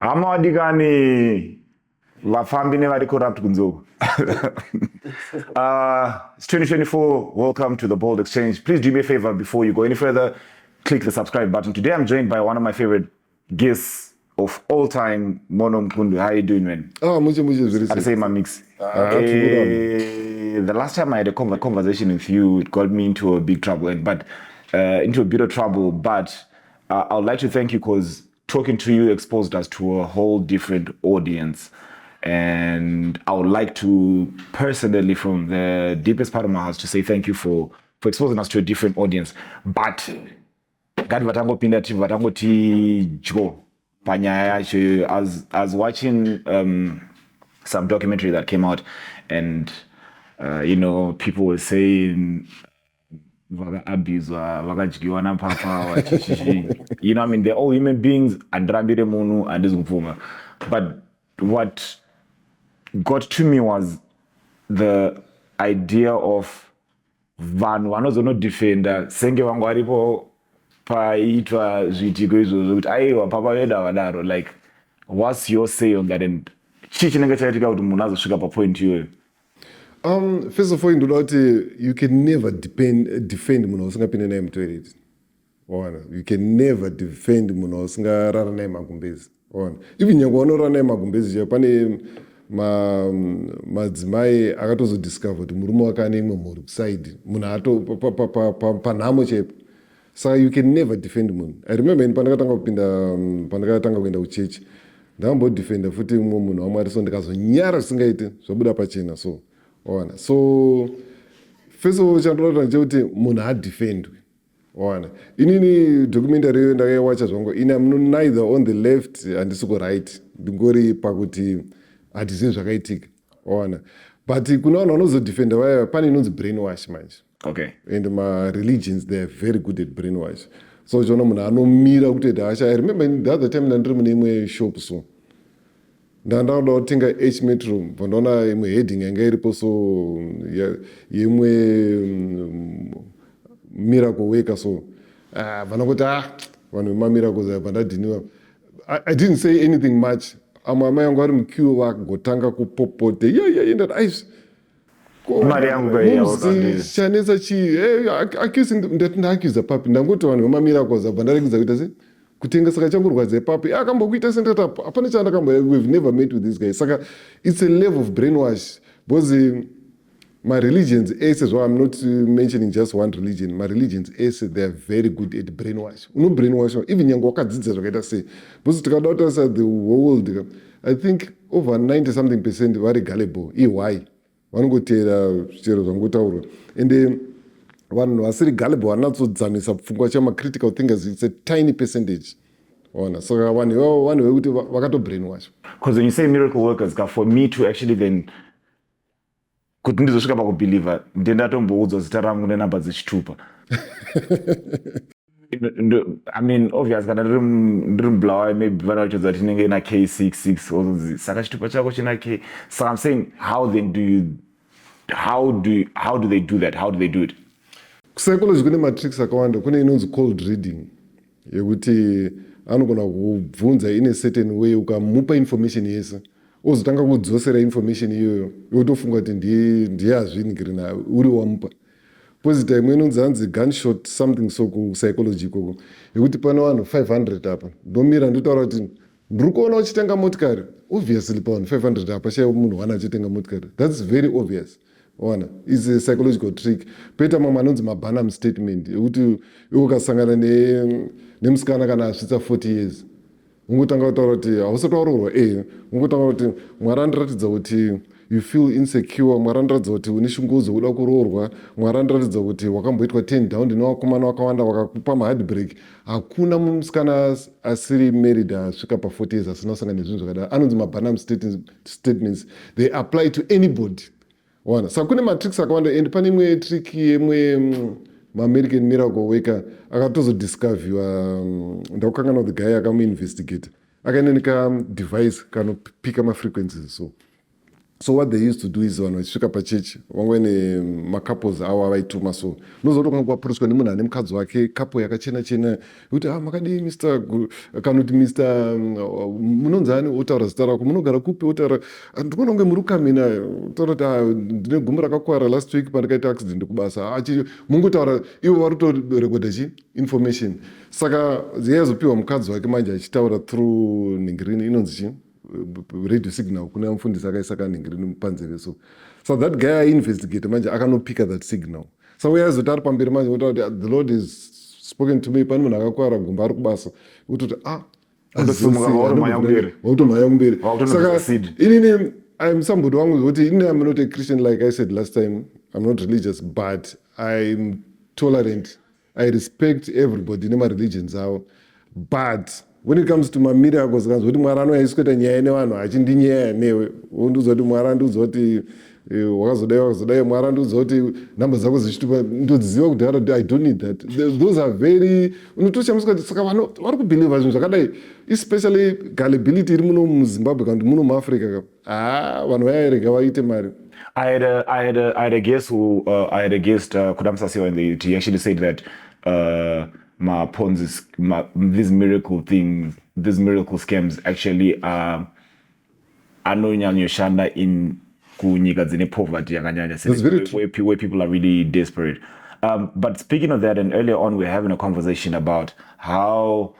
Hamawadikani vafambi nevari corrupt kunzo. It's 2024. Welcome to the Bold Exchange. Please do me a favor before you go any further. Click the subscribe button. Today I'm joined by one of my favorite guests of all time, Mukundu. How are you doing, man? I'd say my mix. The last time I had a conversation with you, it got me into a big trouble, into a bit of trouble. But I would like to thank you because talking to you exposed us to a whole different audience. And I would like to personally, from the deepest part of my heart, to say thank you for exposing us to a different audience. But I was watching some documentary that came out, and people were saying abuse, they're all human beings, but what got to me was the idea of vanhu vanozono defender senge vangu varipo paitwa zviitiko izvozvo kuti aiwa papa vedu havadaro. Like, what's your say on that, and chii chinenge chaitika kuti munhu azosvika papoint iyoyo? First of all, you can never defend munhu usingapinde naye mutoilet. You can never defend munhu usingarara naye magumbezi. Even nyange wanorara naye magumbezi pane madzimai akatozodiscover kuti murume wake ane imwe mhuri kuside munhu panhamo chaipo. So you can never defend munhu. I remember pandakatanga kuenda kuchechi ndakambodefenda futi mumwe munhu wamwari, so ndikazonyara zvisingaiti zvabuda pachena. So first of all chandinoda ndechekuti munhu hadefendwe. Inini documentary iyo ndakaiwacha zvangu, I'm neither on the left handisi kuright, ndingori pakuti hatizivi zvakaitika. But kuna vanhu vanozodefenda vaya pane inonzi brainwash manje. Okay. And my religions, they are very good at brainwash. So jona munhu anomira kutoti hasha. I remember the other time ndandiri mune imwe shop, so ndandauda kutenga H metro, vandaona imwe heading yanga iripo, so yemwe miracle worker, so vanoti vanhu vemamiracles vandadhiniwa. I didn't say anything much. Amai yangu ari muqueue vakagotanga kupopote mari yangu chanetsa chii ndaaccuse papi ndangoti vanhu vemamiracles abva ndarekidza kuita se kutengesa kachangorwadza papi akambokuita sendati hapana we've never met with this guy. Saka it's a level of brainwash, because my religions I'm not mentioning just one religion. My religions they are very good at brainwash. Brainwash even nyange wakadzidza zvakaita sei, because tikada kutarisa the world, I think over 90% vari gullible. Why vanongotera zvichero zvangotaurwa, and vanhu vasiri gullible vanatsodzamisa pfungwa chamacritical thinkers, it's a tiny percentage. Saka vanhu vekuti vakato brainwash. Because when you say miracle workers, for me to actually then kuti ndizosvika pakubhilivha ndendatomboudza zita rangu nenamba dzechitupa. I mean, obvious kana ndiri mubulawayo maybe vanoratidza kuti tinenge na K66 saka chitupa chako china K. So I'm saying, how do they do that? How do they do it? Psychology kune matrix akawanda. Kune inonzi cold reading yekuti anogona kubvunza in a certain way, ukamupa information yese ozotanga kudzosera information iyoyo yotofunga kuti ndiye azviningirina uri wamupa. Positive imwe inonzi hanzi gunshot something, so kupsychology ikoko yekuti pane vanhu 500 apa ndomira ndotaura kuti ndiri kuona uchitenga motikari. Obviously pavanhu 500 apa chaivo munhu wana achitenga motikari. That's very obvious. It's a psychological trick. Peta mamwe anonzi mabanam statement yekuti ukasangana nemusikana kana asvitsa 40 years ungotanga kutaura kuti hausati waroorwa. Ungotanga kuti Mwari andiratidza kuti you feel insecure, Mwari andiratidza kuti une shungudzo uda kuroorwa, Mwari andiratidza kuti wakamboitwa 10 down nevakomana vakawanda vakakupa maheartbreak. Hakuna musikana asiri married asvika pa40 years asina kusangana nezvinhu zvakadaro. Anonzi mabanam statements. They apply to anybody. Saka kune matricks akawanda, and pane imwe trick yemwe maamerican miracle worker akatozodiscoverwa. Ndakukanganwa the guy akamuinvestigate, akaenda nekadevice kanopika mafrequencies. So So what they used to do is vanhu vachisvika pachechi vamwene macouples avo avaituma so unozoti ukangowapuriswa nemunhu ane mukadzi wake couple yakachena chena kuti makadii mr kana kuti mr munonzi ani otaura zita rako munogara kupi otaura ndikuona kunge muri kukamina taura kuti ndine gumbo rakakwara last week pandakaita accident kubasa mungotaura ivo vari kutorekodha chi information saka yaizopiwa mukadzi wake manje achitaura through ningirini inonzi chi radio signal kune mufundisi akaisa kanhingirini panzeve so that guy ainvestigate manje akanopika that signal so uyazoti ari pamberi manje utaura kuti the lord is spoken to me pane munhu akakwara gumba ari kubasa utoti wautomhanya kumberi saka inini I'm somebody wangu kuti inini I'm not a Christian like I said last time. I'm not religious but I'm tolerant. I respect everybody nemareligions avo but when it comes to mamiracles kanzi kuti mwari anoyaisikuita nyaya nevanhu achindinyaya newe nduzoti mwari anduzoti wakazodai mwari anduzoti nhamba dzako zichitupa ndodziziva kudhara kuti I don't need that. Those are very unotoshamusika saka vanhu vari kubhiliva zvinhu zvakadai especially gullibility iri muno muZimbabwe kana kuti muno muAfrica vanhu vairega vaite mari. I had a guest who I had a guest Kudamsasiwa, and he actually said that these miracle things, these miracle scams actually are anonyanyoshanda in kunyika dzine poverty yakanyanya, where people are really desperate. But speaking of that, and earlier on, we're having a conversation about how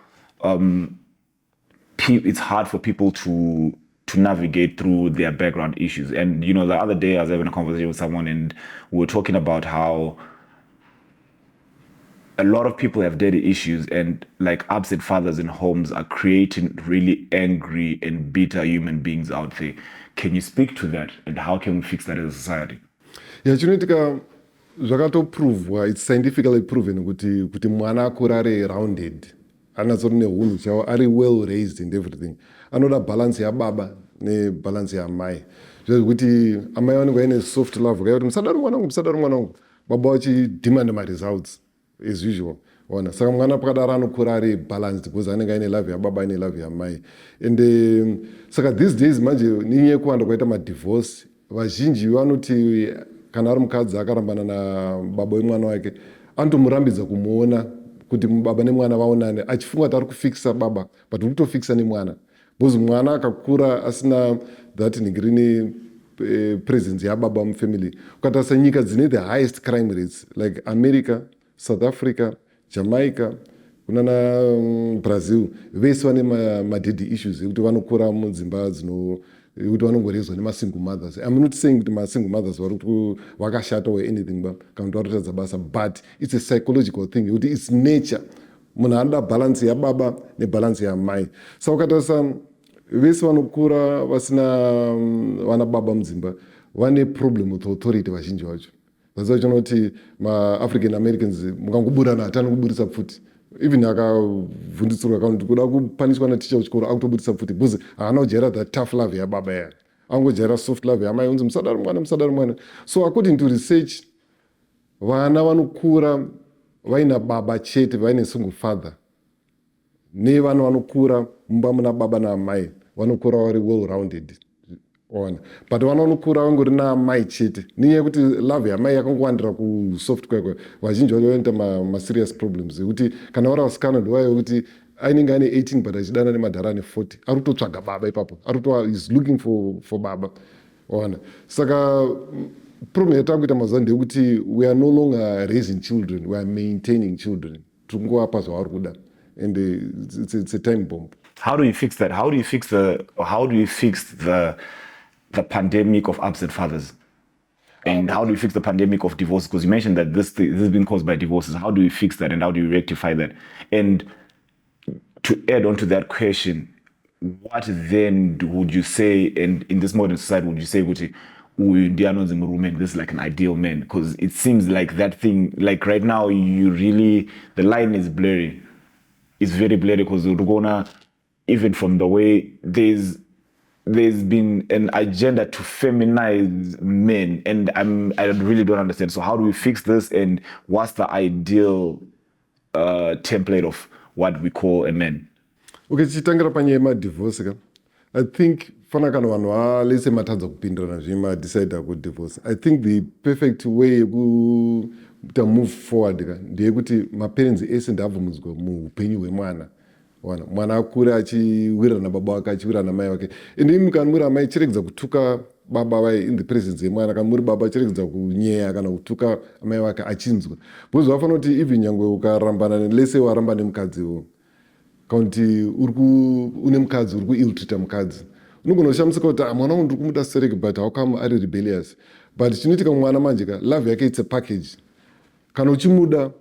it's hard for people to navigate through their background issues. And, you know, the other day I was having a conversation with someone and we were talking about how a lot of people have daddy issues, and like upset fathers in homes are creating really angry and bitter human beings out there. Can you speak to that, and how can we fix that as a society? Yeah, chinoitika zvakatoprovwa, it's scientifically proven kuti mwana akura ari rounded, anatsori nehunhu chavo, ari well raised and everything. Anoda balance yababa nebalance yamai. Zvekuti amai vanenge vaine soft love, kuti musadaro mwanangu, baba vachidemand ma-results as usual. Saka mwana pakadaro anokura ari balanced because anenge aine love yababa aine love yamai. And saka these days manje ninyaya kuwanda kwaita madivorce, vazhinji vanoti kana ari mukadzi akarambana nababa wemwana wake anotomurambidza kumuona kuti baba nemwana vaonane, achifunga kuti ari kufikisa baba but uri kutofikisa nemwana. Because mwana akakura asina that ningirini presence yababa mufamily. Ukatarisa nyika dzine the highest crime rates like America, South Africa, Jamaica, kunana Brazil, vese vane madaddy issues ekuti vanokura mudzimba kuti vanongorezwa nemasingle mothers. I'm not saying kuti masingle mothers vakashata or anything kana kuti varikutadza basa, but it's a psychological thing kuti it's nature. Munhu anoda balance yababa nebalance yamai. Saka ukatarisa vese vanokura vasina vana baba mudzimba vane problem with authority vazhinji vacho. That's why chinoti ma-African Americans mukangoburana hatani kuburisa pfuti. Even akavhundisirwa kana kuti kuda kupaniswa naticha kuchikoro akutoburisa pfuti because haana kujera that tough love yababa yaya. Angojera soft love yamai unzi musadaro mwana. So according to research, vana vanokura vaina baba chete, vaine single father. Nevana vanokura mumba muna baba naamai vanokura vari well rounded. But vana vanokura vangori naamai chete. Ninyaya yekuti love yamai yakangowandira kusoft kwekwe. Vazhinji vari vaita ma-serious problems. Kuti kana vari vasikana ndovayo kuti ainenge ane 18 but achidana nemadhara ane 40. Ari kutotsvaga baba ipapo. Is looking for baba. Saka problem yatakuita mazuva ndeyekuti we are no longer raising children, we are maintaining children. Tungowapa zvavari kuda. And it's a time bomb. How do you fix that? How do you fix the pandemic of upset fathers? And how do you fix the pandemic of divorce? Because you mentioned that this has been caused by divorces. How do you fix that, and how do you rectify that? And to add on to that question, what then would you say, and in this modern society, would you say, this is like an ideal man? Because it seems like that thing, like right now, the line is blurry. It's very blurry because even from the way there's been an agenda to feminize men, and I really don't understand. So how do we fix this, and what's the ideal template of what we call a man? Okay, chitangira panyaya yemadivorce ka. I think fana kana vanhu valese matadza kupindirana zvemadecida kudivorce. I think the perfect way yekuita move forward ndeyekuti maparents ese ndabvumidzwa muupenyu hwemwana. Mwana akure achiwirana nababa wake achiwirana namai wake. And imi kana muri amai chiregedza kutuka baba vai in the presence yemwana, kana muri baba chiregedza kunyeya kana kutuka amai wake achinzwa. Because vafanira kuti even nyangwe ukarambana lese waramba nemukadziwo kana kuti une mukadzi uri kuill-treata mukadzi, unogona kushamusika kuti mwana wangu ndiri kumuda sereke but how come ari rebellious. But chinoitika mwana manje love yake it's a package. Kana uchimuda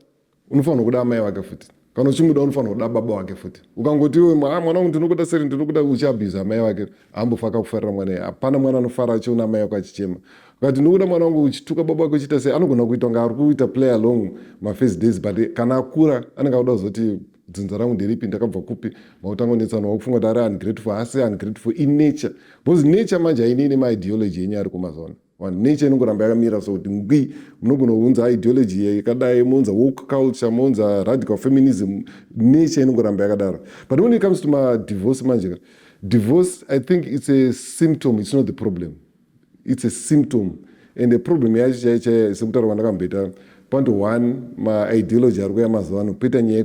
unofanira kuda amai wake futi, kana uchimuda unofanira kuda baba wake futi. Ukangoti iwe mwana wangu ndinokuda sereke ndinokuda uchabhiza amai wake, hambofa kufarira mwana. Hapana mwana anofara achiona amai wake achichema. Ukati ndinokuda mwana wangu uchituka baba wake uchiita sei, anogona kuita kunge ari kuita play along first days, but kana akura anenge akuda kuzoti dzinza rangu ndiripi, ndakabva kupi, mautangonetsana wakufunga kuti ari ungrateful, asi ungrateful in nature. Because nature manje hainei maideology yenyu ari kumazuva ano. Nature inongoramba yakamira so kuti ngwi munogona kuunza ideology yakadai, mounza woke culture, mounza radical feminism, nature inongoramba yakadaro. But when it comes to divorce manje, divorce I think it's a symptom, it's not the problem. It's a symptom. And the problem yacho sekutaura kwandakambeta point one, ideology ari kuya mazuva ano poita nyaya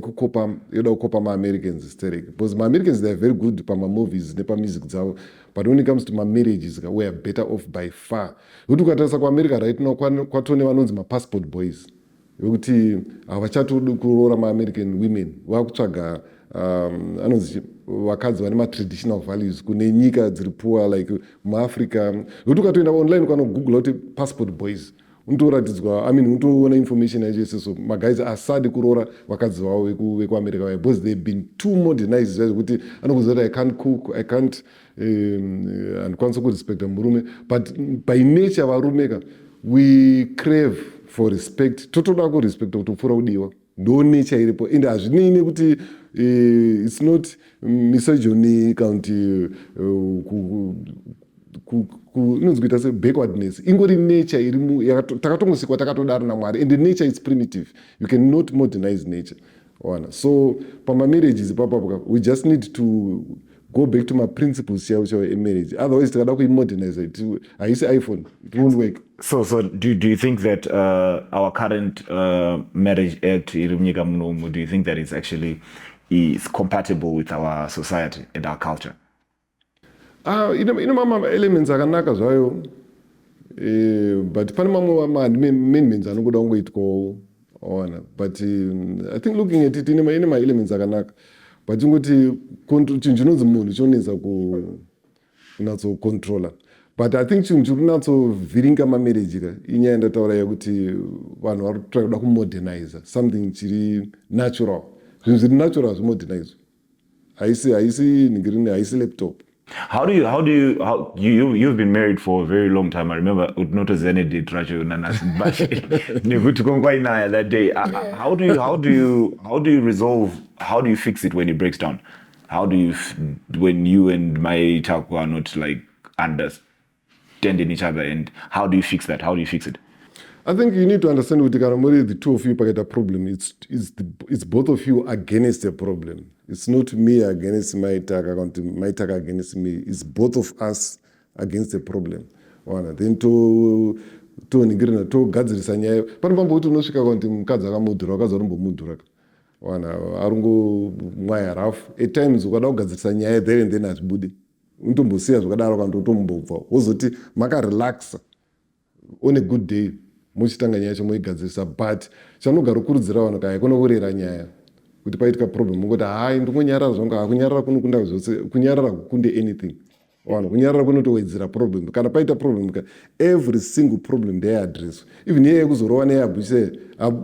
yoda kukopa maAmericans stereke. Because maAmericans they are very good pamamovies nepamusic dzavo, but when it comes to marriages we are better off by far. Kuti ukatarisa kuAmerica right now kwatone vanonzi mapassport boys, yokuti havachatodi kuroora maAmerican women, vakutsvaga anonzi vakadzi vane matraditional values kune nyika dziri poor like muAfrica. Yokuti ukatoenda online ukanogoogla kuti passport boys unotoratidzwa, unotoona information yacho isiso maguys asadi kuroora vakadzi vavo vekuAmerica vaya, because they've been too modernized zvekuti anokuziva kuti I can't cook, I can't handikwanisa kurespecta murume. But by nature varumeka we crave for respect, totoda kurespecta kuti upfuura kudiwa, ndo nature iripo. And hazvinei nekuti it's not misogyny kana kuti inonzi kuita se backwardness, ingori nature irimu takatongosikwa takatodaro naMwari, and the nature is primitive, you cannot modernize nature. So pamamarriages ipapo we just need to go back to my principles chaiwo emarriage, otherwise tikada kuimodernize haisi iPhone, it won't work. So do you think that our current marriage act iri munyika munomu, do you think that it's actually is compatible with our society and our culture? Ine mama elements akanaka zvayo, but pane mamwe amendments anokuda kungoitwawo. But I think looking at it ine elements akanaka, but ingoti chinhu chinonzi munhu chonetsa kunatsocontrola. But I think chinhu chiri kunatsovhiringa mamarriage inyaya yandataura yekuti vanhu vari kuda kumodernize something chiri natural. Zvinhu zviri natural zvimodernize, haisi ningirini, haisi laptop. How you've been married for a very long time. I remember unotozene date racho nanasibashi nekuti kongwainaya that day. How do you resolve, how do you fix it when it breaks down? How do you when you and my taku are not like understanding each other, and how do you fix that? How do you fix it? I think you need to understand with the two of you get a problem. It's both of you against a problem. It's not me against my taka against me. It's both of us against a problem. Then to gadzirisa nyaya. Pane pambokuti unosvika kuti mukadzi akamudhura, wakadzi arimbomudhura. Arungo mwaya rafu. At times ukada kugadzirisa nyaya there and then hazvibudi. Unotombosiya zvakadaro kana utombobva. Wozoti makarelaxa on a good day. Muchitanga nyaya chomoigadzirisa, but chanogara kurudzira vanhu kai kunourera nyaya kuti paitika problem ngoti hai ndingonyarara zvangu, hakunyarara kunokunda zvose, kunyarara kukunde anything. Kunyarara kunotowedzera problem. Kana paita problem every single problem ndeiaddress. Even yeye kuzorowana yeyabvise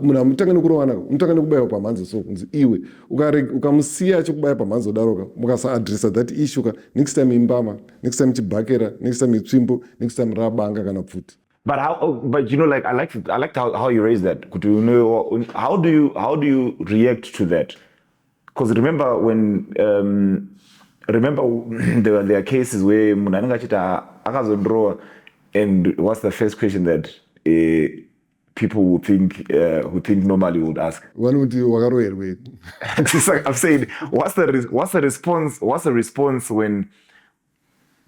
munhu amutanga nekurowana unotanga nekubayiwa pamhanzo, so kunzi iwe ukamusiya achikubaya pamhanzo daroka mukasaadressa that issue next time imbama, next time chibhakera, next time itsvimbo, next time rabanga kana pfuti. But you know, like I liked how you raised that. Could you know how do you react to that? Because remember when there are cases where munananga chita akazondrowa, and what's the first question that people who think normally would ask? One wakaroerwe. I'm saying, what's the response when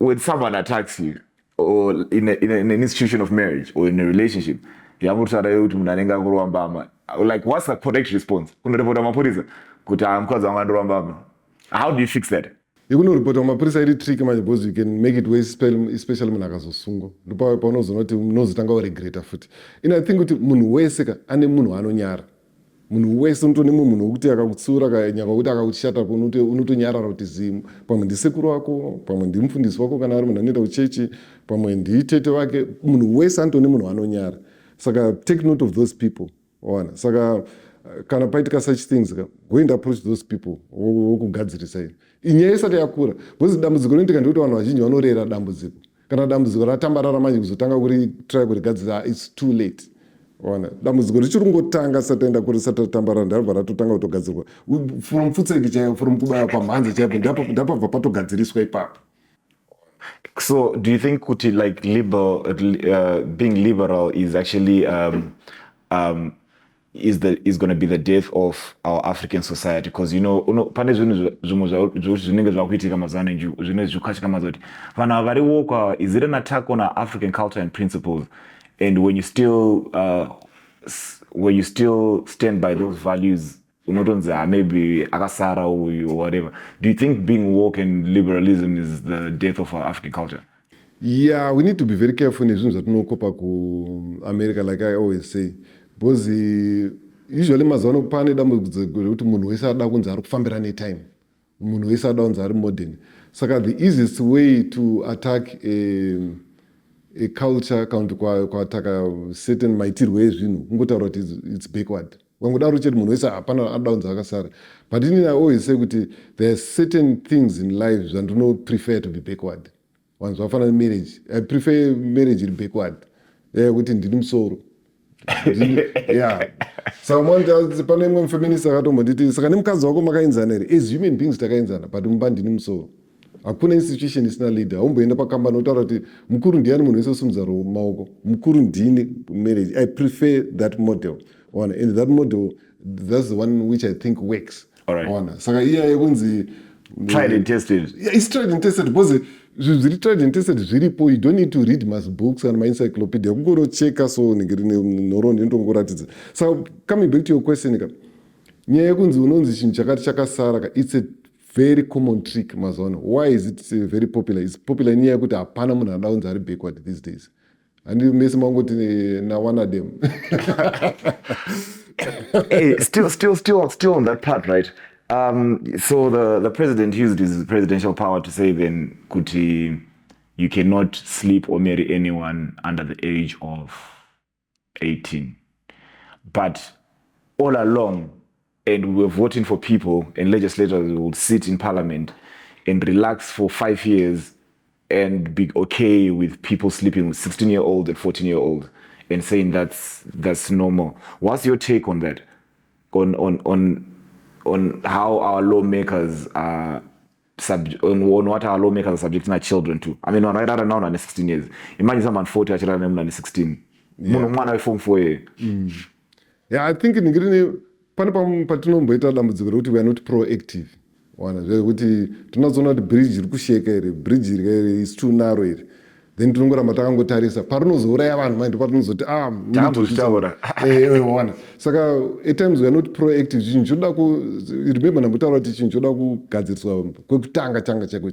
when someone attacks you, or in an institution of marriage or in a relationship, like what's the correct response? How do you fix that? yekunoripota mapurisa iri trick manje because you can make it way especially munhu akazosungwa ndipo paunozoona kuti munozotanga kuregreta futi ina I think kuti munhu wese ane munhu anonyara munhu wese unotone munhu wekuti akakutsiura kanyaka kuti akakushata unotonyarara kuti zimu pamwe ndisekuru wako pamwe ndimufundisi wako kana ari munhu anoenda kuchechi pamwe nditete wake munhu wese anotone munhu anonyara saka take note of those people ona saka kana paitika such things go and approach those people wokugadzirisa ino inyaya isati yakura because dambudziko rinoitika ndekuti vanhu vazhinji vanorera dambudziko kana dambudziko ratambarara manje kuzotanga try kurigadzirisa it's too late ona dambudziko richiri kungotanga sataenda kuri satatambarara ndaribva ratotanga kutogadzirwa from futseki chaiyo from kubaya pamhanza chaipo ndapabva patogadziriswa ipapo. So do you think kuti like being liberal is actually is going to be the death of our African society? Because pane zvinenge zvakuitika mazano zvine zvikukatika mazoti vanhu vari woka, is it an attack on our African culture and principles? And when you still stand by those values, unotonzi maybe akasara or whatever, do you think being woke and liberalism is the death of our African culture? Yeah, we need to be very careful nezvinhu zvatinokopa kuAmerica, like I always say, because usually mazano pane dambudziko rekuti munhu wese ada kunzi ari kufambira netime, munhu wese ada kunzi ari modern. Saka the easiest way to attack a culture kana kuataka certain maitirwo ezvinhu kungotaura kuti it's backward. Wangodaro chete munhu wese hapana ada kunzi akasara. But I always say kuti there are certain things in life zvandino prefer to be backward. Wanzi wafana marriage, I prefer marriage iri backward. Kuti ndini musoro. Yeah. So pane mwe feminist akatombo nditi saka nemukadzi wako makaenzana here as human beings takaenzana but mumba ndini musoro. Hakuna institution isina leader. Haumboenda pakamba notaura kuti mukuru ndiani munhu wese usumudza maoko. Mukuru ndini marriage. I prefer that model. And that model, that's the one which I think works. All right. Saka iya yekunzi tried and tested. Yeah, it's tried and tested because zviri tried and tested zviripo. You don't need to read mass books and my encyclopedia. Kungorocheka so nhoroni ndongoratidza. So coming back to your question, nyaya yekunzi unonzi chinhu chakati chakasara, it's a very common trick mazuva. Why is it very popular? It's popular nyaya yekuti hapana munhu anoda kunzi ari backward these days. And mese mangoti na one of them. Hey, still on that part, right? So the president used his presidential power to say then, kuti, you cannot sleep or marry anyone under the age of 18. But all along, and we're voting for people, and legislators will sit in parliament and relax for 5 years and be okay with people sleeping with 16-year-olds and 14-year-olds and saying that's normal. What's your take on that? On how our lawmakers are on what our lawmakers are subjecting our children to. I mean, right now on 16 years. Imagine someone 40 actually on 16. Yeah, I think in pane patinomboita dambudziko rekuti we are not proactive. Kuti tunazoona kuti bridge iri kusheka here, bridge iri is too narrow here. Then tinongoramba takangotarisa parinozouraya vanhu manje patinozoti saka at times we are not proactive. Chinhu choda remember ndambotaura kuti chinhu choda kugadziriswa kwekutanga chako.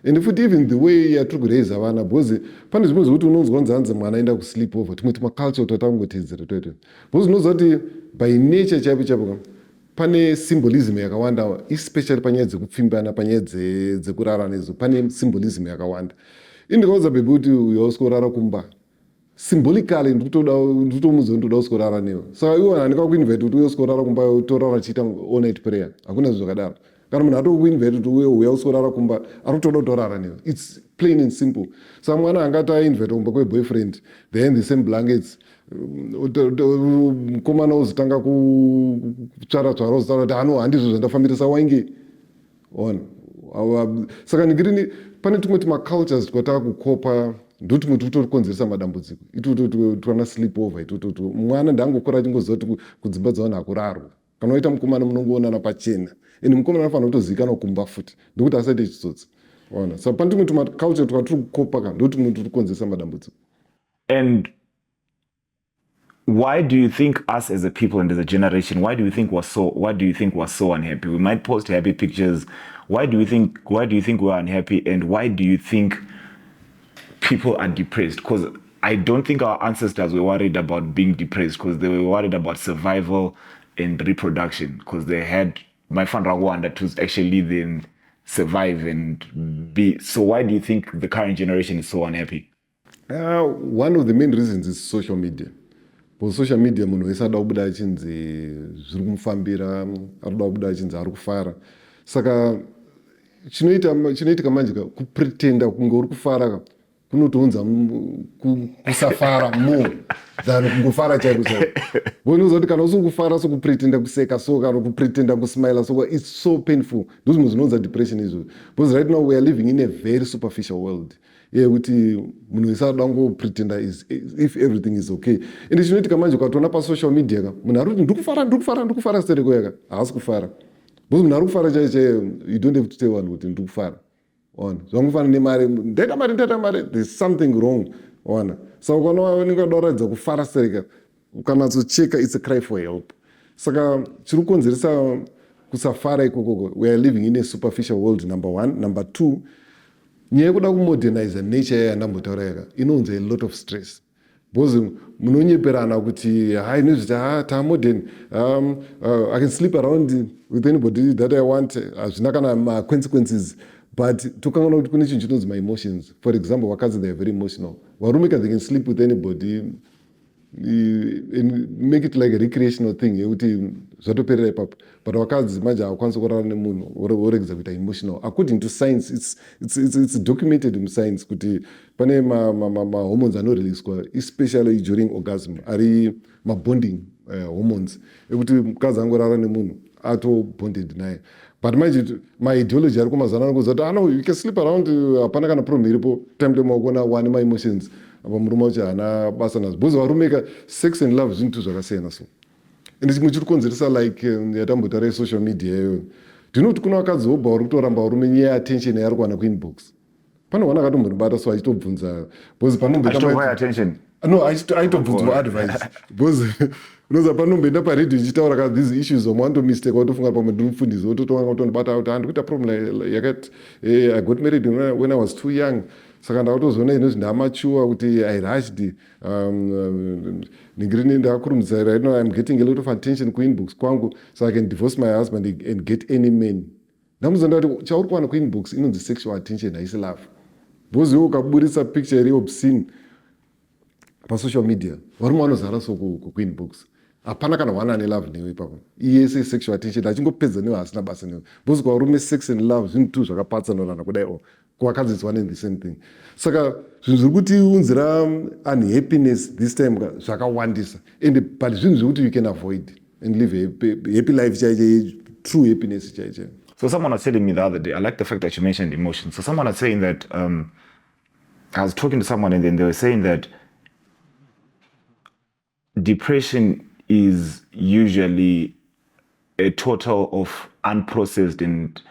And futi even the way yatiri kuraisa vana, because pane zvimwe zvokuti unonzwa kunzi hanzi mwana aenda kusleep over, tumwe tumaculture tatangotedzera toito. Because unonzwa kuti by nature chaipo pane symbolism yakawanda, especially panyaya dzekupfimbana, panyaya dzekurara nezo, pane symbolism yakawanda. Indikauza bebe kuti uya usikorara kumba, symbolically ndikutomudza ndoda usikorara newe. Saka iwo handikakuinvite kuti uye usikorara kumba utorara chiita all night prayer. Hakuna zvakadaro. Kana munhu atokuinvite kuti uya usikorara kumba, arikutoda kutorara newe. It's plain and simple. Saka mwana angati ainvite kumba kweboyfriend, they in the same blankets. Mukomana uzotanga kutsvara uzotanga kuti handizvo zvandafambirisa wainge on. Saka ndikirini pane tumwe tumacultures twatava kukopa ndotumwe tutorikonzeresa madambudziko. Ituto twana sleep over. Ituto mwana ndangokura achingoziva kuti kudzimba dzavanhu hakurarwa. Kana waita mukomana munongoonana pachena. Ende mukomana anofanira kutozivikanwa kumba futi. Ndokuti asaite chitsotsi. Ona saka pane tumwe tumaculture twatiri kukopa ka ndo tumwe turi kukonzesa madambudziko. And why do you think us as a people and as a generation, why do you think we're so unhappy? We might post happy pictures. Why do you think we're unhappy, and why do you think people are depressed? Because I don't think our ancestors were worried about being depressed, because they were worried about survival and reproduction, because they had my friend Rwanda to actually then survive and be. So why do you think the current generation is so unhappy? One of the main reasons is social media. Because social media munhu wese ada kubuda achinzi zviri kumufambira, arikuda kubuda achinzi ari kufara. Saka chinoitika manje kupretenda kunge uri kufara kunotounza kusafara more than kungofara chaiko chaiko. Bonoza kuti kana usiri kufara sokupretenda kuseka so kana kupretenda kusmile so it's so painful. Those zvinhu zvinounza depression izvo. Because right now we are living in a very superficial world. Kuti munhu wese ada kungopretenda if everything is okay. And chinoitika manje ukatoona pasocial media ka munhu ari kuti ndikufara stereko yaka haasi kufara. Because munhu ari kufara chaicho you don't have to tell one kuti ndikufara. Ona zvangofana nemari ndeta mari there's something wrong. Ona saka ukaona ningadoradza kufara stereka ukanatsocheka it's a cry for help. Saka chiri kukonzeresa kusafara ikoko we are living in a superficial world, number one. Number two, nyaya yekuda kumodernize nature yayandambotaura yaka inounza a lot of stress. Because munonyeperana kuti hai nezviti tamodern, I can sleep around with anybody that I want, hazvina kana ma-consequences. But tokangaona kuti kune chinhu chinonzi my-emotions. For example, vakadzi they are very emotional. Varume they can sleep with anybody and make it like a recreational thing yekuti zvatoperera ipapo. But vakadzi manje havakwanisi kurara nemunhu woregeza kuita emotional. According to science, it's documented in science kuti pane ma-hormones anoreleaswa especially during orgasm ari ma-bonding hormones ekuti mukadzi angorara nemunhu ato-bonded naye. But my ideology ari kumazana anokuza kuti no, you can sleep around, hapana kana problem iripo. Time makuona one ma-emotions apa murume wacho hana basa nazvo. Because varumeka sex and love zvinhu zvakasiyana so. And chimwe chiri kukonzeresa like yatambotaura social media iyoyo. Ndino kuti kuna vakadzi vobva vari kutoramba varume nyaya yeattention yaari kuwana kuinbox. Pane vana akatombonibata so achitobvunza because panomboita attention. No, aitobvunzwa advice. Because unoza panomboenda paredhiyo ichitaura ka these issues omwandomistake watofunga pamwe ndimufundisi wototonga kutondibata kuti handikuita problem yakati I got married when I was too young. Saka ndakatozoona ino zvindamachuwa kuti I rushed ningirini ndakakurumidza right now I'm getting a lot of attention kuinbox kwangu so I can divorce my husband and get any man. Ndamuzanda kuti chauri kuwana kuinbox inonzi sexual attention haisi love. Because iwe ukaburitsa picture iri obscene pasocial media varume vanozara so kuinbox hapana kana wana ane love newe ipapo iyese sexual attention achingopedza newe hasina basa newe. Because kwarume sex and love zvinhu tu zvakapatsanurana kudai kwakadzi it's one and the same thing. Saka zvinhu zviri kuti unzira unhappiness this time zvakawandisa but zvinhu zvekuti you can avoid and live a happy life chaiche, true happiness chaiche. So someone was telling me the other day, I like the fact that you mentioned emotion. So someone was saying that I was talking to someone and then they were saying that depression is usually a total of unprocessed and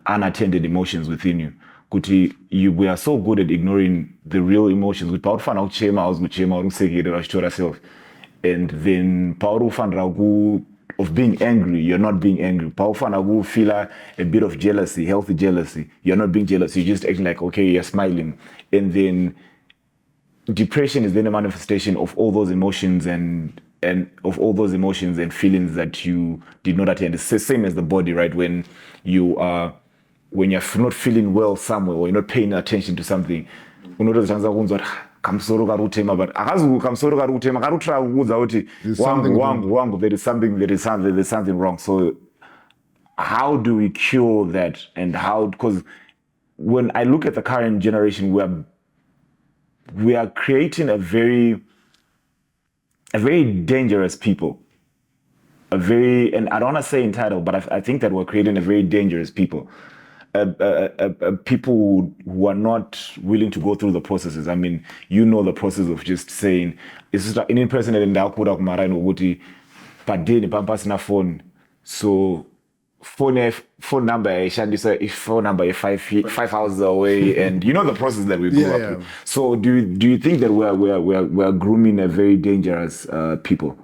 unattended emotions within you. Kuti we are so good at ignoring the real emotions. With power fana uchema, yourself, and then power fana of being angry, you're not being angry. Power fana feel a bit of jealousy, healthy jealousy. You're not being jealous. You're just acting like okay, you're smiling, and then depression is then a manifestation of all those emotions and of all those emotions and feelings that you did not attend. It's the same as the body, right? When you're not feeling well somewhere or you're not paying attention to something, kamsoro karutema, but kamsoro karutema karutra kuudza kuti wangu there is something wrong. So how do we cure that? And how, because when I look at the current generation, we are creating a very dangerous people. And I don't want to say entitled, but I think that we're creating a very dangerous people. People who are not willing to go through the processes. I mean, the process of just saying, it's just like in person and phone. So phone number ishandisa phone number five houses away, and you know the process that we grew Yeah, up yeah. with. So do you think that we're grooming a very dangerous people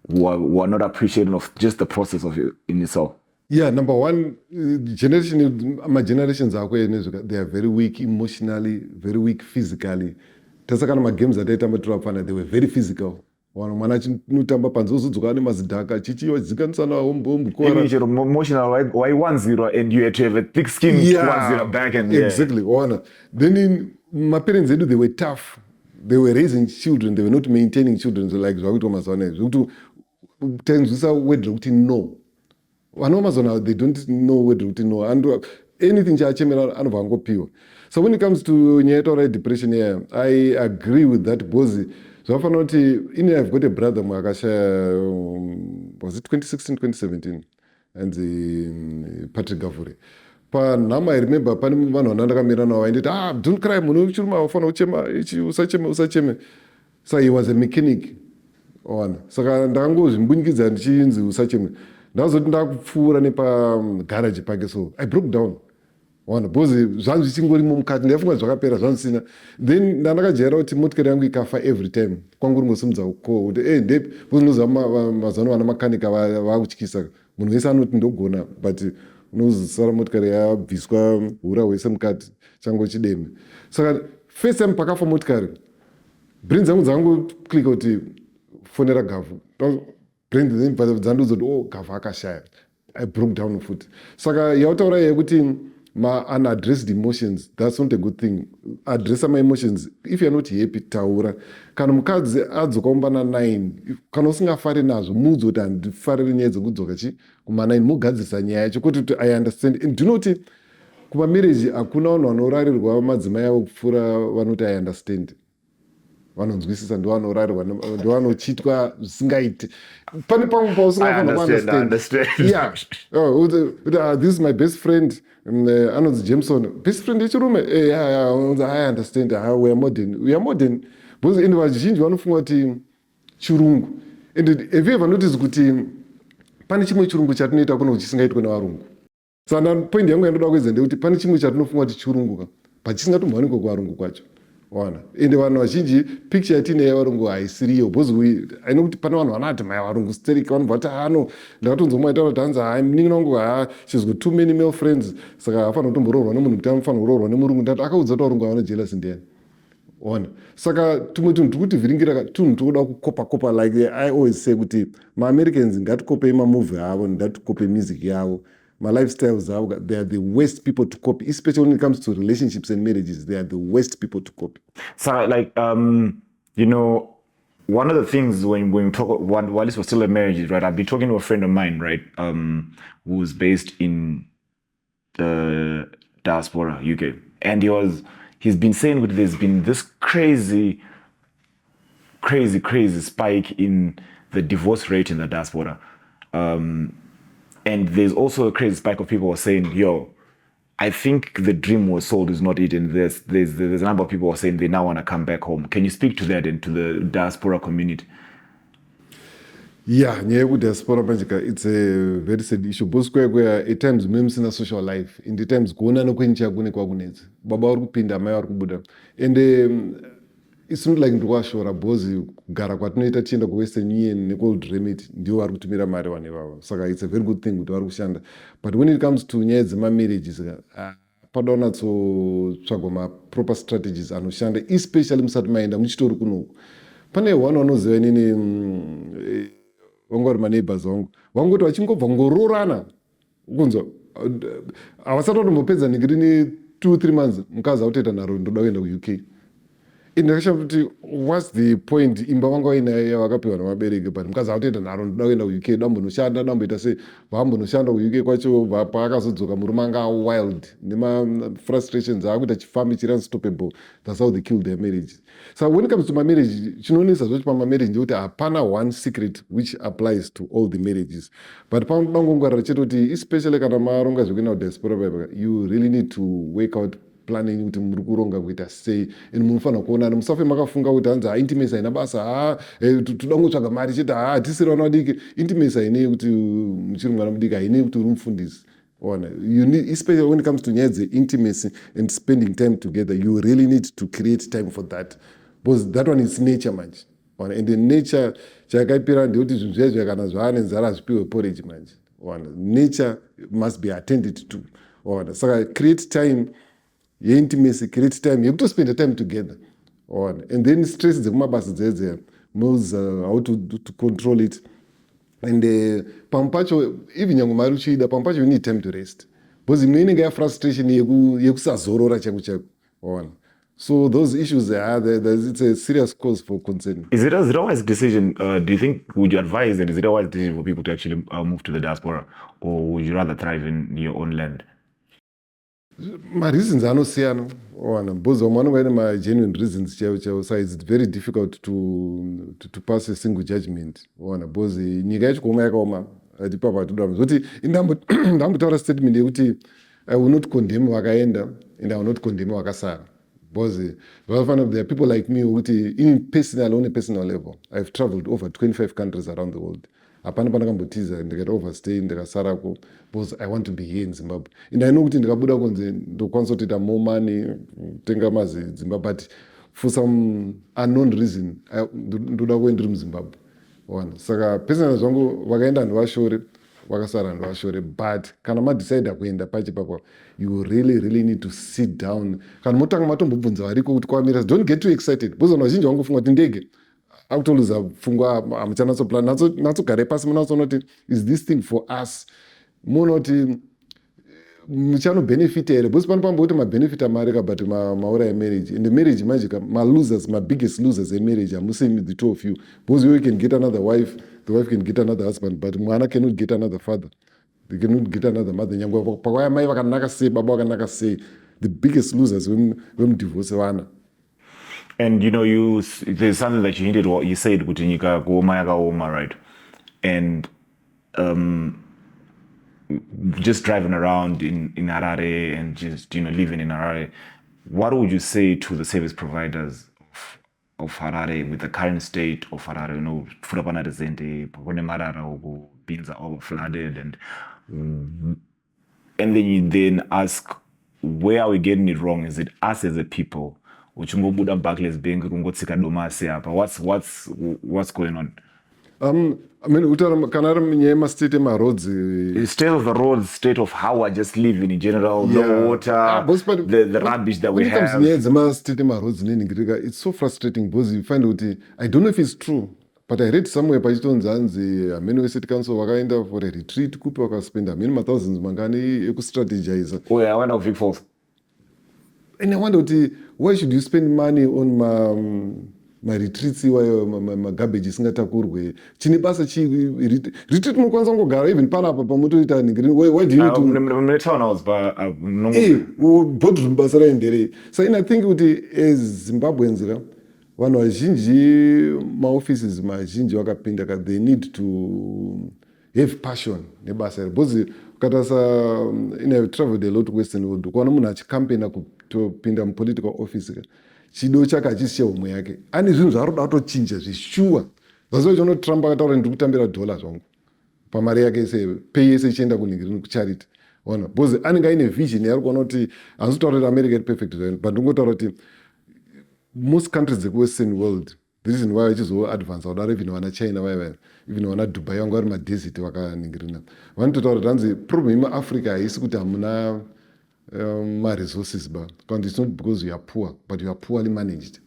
who are not appreciating of just the process of it in itself? Yeah, number one, my generations are they are very weak emotionally, very weak physically. Tasa kana magames ataitamba turapfana, they were very physical. Mwana chinotamba panze uzodzoka nemazidhaka chichiwadzikanisa hombo Even if you're emotional, why 1-0 and you had to have a thick skin 1-0 back and exactly. Then in my parents, they were tough. They were raising children. They were not maintaining children. So like no. They don't know whether to know. And anything anovangopiwa. So when it comes to depression, yeah, I agree with that. So I've got a brother, was it 2016, 2017? And Patrick Gavuri. Panama, I remember, don't cry, usacheme. So he was a mechanic. Saka ndakangozvimbundikidza ndichinzi usacheme. Ndazoti ndakupfuura nepagarage pake, so I broke down. Because zvangu zvichingorimo mukati ndaifunga zvakapera zvanusina. Then ndandakajaira kuti motikari yangu ikafa every time. Kwangu ringosimudza uko kuti unoziva mazano vana makanika vakutyisa. Munhu wese anoti ndogona, but unozosara motikari yabviswa hura hwese mukati changu chideme. Saka first time pakafa motikari, brain dzangu dzangoklika kuti fonera gavhu. Brain dzandozoti gavhu akashaya. I broke down futi. Saka yautaura yekuti unaddressed emotions, that's not a good thing. Address my emotions. If you're not happy, taura. Kana mukadzi adzokaombana 9, kana usingafari nazvo mudzi kuti handifariri nyaya dzekudzoka kuma 9 mugadzisa nyaya yacho kuti I understand. And do you know kuti kumamarriage hakuna vanhu vanorarirwa madzimai avo kupfuura vanoti I understand. Vanonzwisisa ndovanorarirwa ndovanochitwa zvisingaiti. Pane pamwe pausingafanira yeah. This is my best friend, anonzi Jameson. Best friend yechirume? I understand. We are modern. Because ende vazhinji vanofunga kuti chirungu. And have you ever noticed kuti pane chimwe chirungu chatinoita kuno chisingaitwe nevarungu? Saka point yangu yandoda kuedza ndekuti pane chimwe chatinofunga kuti chirungu pachisingatombowanikwe kuvarungu kwacho. Ende vanhu vazhinji picture yatine yevarungu haisiriyo, because I know kuti pane vanhu vanati varungu sterika, vanobva kuti ndakatonzomwaita kuti hanzi muningi wangu she's got too many male friends, saka hafanira kutomboroorwa nemunhu kuti anofanira kuroorwa nemurungu. Ndati akaudza kuti varungu havana jealous ndiani. Saka tumwe tunhu tiri kutivhiringira tunhu toda kukopa like I always say kuti maAmericans ngatikopei mamovie avo, ngatikopei music yavo, lifestyles avo. They are the worst people to copy, especially when it comes to relationships and marriages. They are the worst people to copy. So like you know, one of the things when we talk while this was still a marriage, right? I've been talking to a friend of mine, right, who's based in the diaspora, UK, and he's been saying that there's been this crazy spike in the divorce rate in the diaspora. And there's also a crazy spike of people who are saying, I think the dream was sold is not it. And there's a number of people who are saying they now want to come back home. Can you speak to that and to the diaspora community? Yeah, diaspora it's a very sad issue. Because at times memes in a social life, in the times kuona nokwencha kune kwakunetsa. Baba vari kupinda, mai vari kubuda. And it's not like ndikuashora because kugara kwatinoita tichienda kuwestern union necold remit ndivo vari kutumira mari vanhu ivavo. Saka it's a very good thing kuti vari kushanda. But when it comes to nyaya dzemamarriages, pada kunatsotsvagwa maproper strategies anoshanda, especially musati maenda muchitori kunoku. Pane one vanoziva inini vangu vari maneighbors vangu vangoti vachingobva ngororana kunzwa havasati vatombopedza nikirini 2-3 months mukadzi autoita nharo ndoda kuenda kuuk. Ndakashamba kuti what's the point? Imba vanga vainayo vakapiwa navabereki, but mukadzi autoita nharo ndoda kuenda kuuk, dambonoshanda, damboita sei, vambonoshanda kuuk kwacho. Paakazodzoka murume anga wild nemafrustrations aakuita chifambi chiri unstoppable. That's how they killed their marriage. So when it comes to my marriage, chinonesa zvacho pamamarriage ndekuti hapana one secret which applies to all the marriages. But panoda kungwarira chete kuti especially kana maronga zvekuenda kudiaspora, you really need to work out planning kuti muri kuronga kuita sei and munofanira kuonana musafe makafunga kuti hanzi intimacy haina basa toda kungotsvaga mari chete hatisiri vana vadiki intimacy hainei kuti muchiri mwana mudiki hainei kuti uri mufundisi you need, especially when it comes to intimacy and spending time together, you really need to create time for that because that one is nature manje and the nature chakaipira ndekuti zvinhu zvezvo kana zvaane nzara hazvipiwe porridge manje nature must be attended to saka create time intimacy, create time yekutospenda time together and then stress dzekumabasa dzedze knows how to control it and pamwe pacho even nyange mari uchiida pamwe pacho you need time to rest because imwe inenge yafrustration yekusazorora chaiko chaiko so those issues it's a serious cause for concern. Is it a wise decision? Do you think, would you advise that is it a wise decision for people to actually move to the diaspora, or would you rather thrive in your own land? My reasons anosiyana because one of my genuine reasons so it's very difficult to pass a single judgment because nyika yacho kuoma yakaoma atipapa tudama zoti ndambotaura statement yekuti I will not condemn wakaenda and I will not condemn wakasara because there are people like me wekuti on a personal level I've traveled over 25 countries around the world hapana pandakambotiza ndikaita overstay ndikasarako because I want to be here in Zimbabwe and I know kuti ndikabuda kunze ndokwanisa kutoita more money kutenga mazi Zimbabwe but for some unknown reason ndoda kuve ndiri muZimbabwe saka personal zvangu vakaenda ndivashore vakasara ndivashore but kana madecida kuenda pachipapa you really need to sit down kana motanga matombobvunza variko kuti kwamira don't get too excited because vanhu vazhinji vangofunga kuti ndege akutoluza pfungwa hamuchanatsoplan natsogare pasi munatsona kuti is this thing for us muona kuti muchanobenefita here because panopamba kuti mabenefit amareka but maura emarriage and the marriage manje malosers biggest losers emarriage hamusemi the two of you because you can get another wife, the wife can get another husband but mwana cannot get another father, they cannot get another mother nyangwe pakwaya mai vakanaka sei baba vakanaka sei the biggest losers vemdivorce vana. And there's something that you hinted, what you said, kuti nyika kuoma yakaoma, right? And just driving around in Harare and just living in Harare, what would you say to the service providers of Harare with the current state of Harare? Furapana rezende, pakone marara uku, beans are all flooded, and then you then ask, where are we getting it wrong? Is it us as a people? Uchingobuda Barclays Bank kungotsika domasi apa what's going on? I mean kana nyema state ma roads state of the roads, state of how we're just living in general, the water, the rubbish that we have. State ma roads it's so frustrating because you find out I don't know if it's true but I read somewhere pachitonzanzi amene city council wakaenda for a retreat kupi wakaspenda many thousands mangani ekustrategize. Oh yeah, I went to Vic Falls. And I wonder why should you spend money on my retreats my garbage isingatakurwe chine basa chi retreat munokwanisa kungogara even panapa pamotoita ningiri why do you need to mnetownhouse boardroom basa raenderei so I think kuti as Zimbabweans vanhu vazhinji maoffices mazhinji vakapinda they need to have passion nebasa because ukatasa I've traveled a lot to Western world ukaona munhu achikampena kutopinda mupolitical office chido chake hachisi cheumwe yake ane zvinhu zvaroda kutochinja zvishuwa zvasochono Trump akataura ndiri kutambira dola zvangu pamari yake pay yese ichienda kuningiri kucharity because anenge aine vision yari kuona kuti handisi kutaura kuti America iri perfect but ndingotaura kuti most countries dzekuwestern world the reason why vachizoadvance kudaro even vana China vaya even vana Dubai vanga vari madesert vakaningirina vanototaura kuti hanzi problem yemuAfrica haisi kuti hamuna resources because it's not because you are poor but you are poorly managed.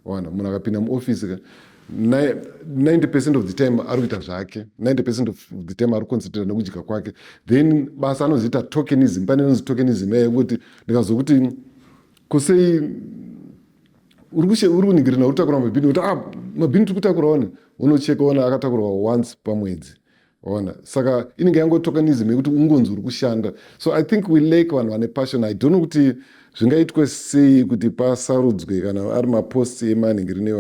Munhu akapinda muoffice 90% of the time ari kuita zvake 90% of the time ari concentrate nekudya kwake then basa anozoita tokenism pane inonzi tokenism yekuti ndikazokuti kusei uri kuningirina uritakura mabhini kuti mabhini tiri kutakuraone unocheka ona akatakurwa once pamwedzi saka inenge yangotokenism yekuti ungonzi uri kushanda so I think we lack vanhu vane passion. I don't know kuti zvingaitwe sei kuti pasarudzwe kana ari mapost emaningirine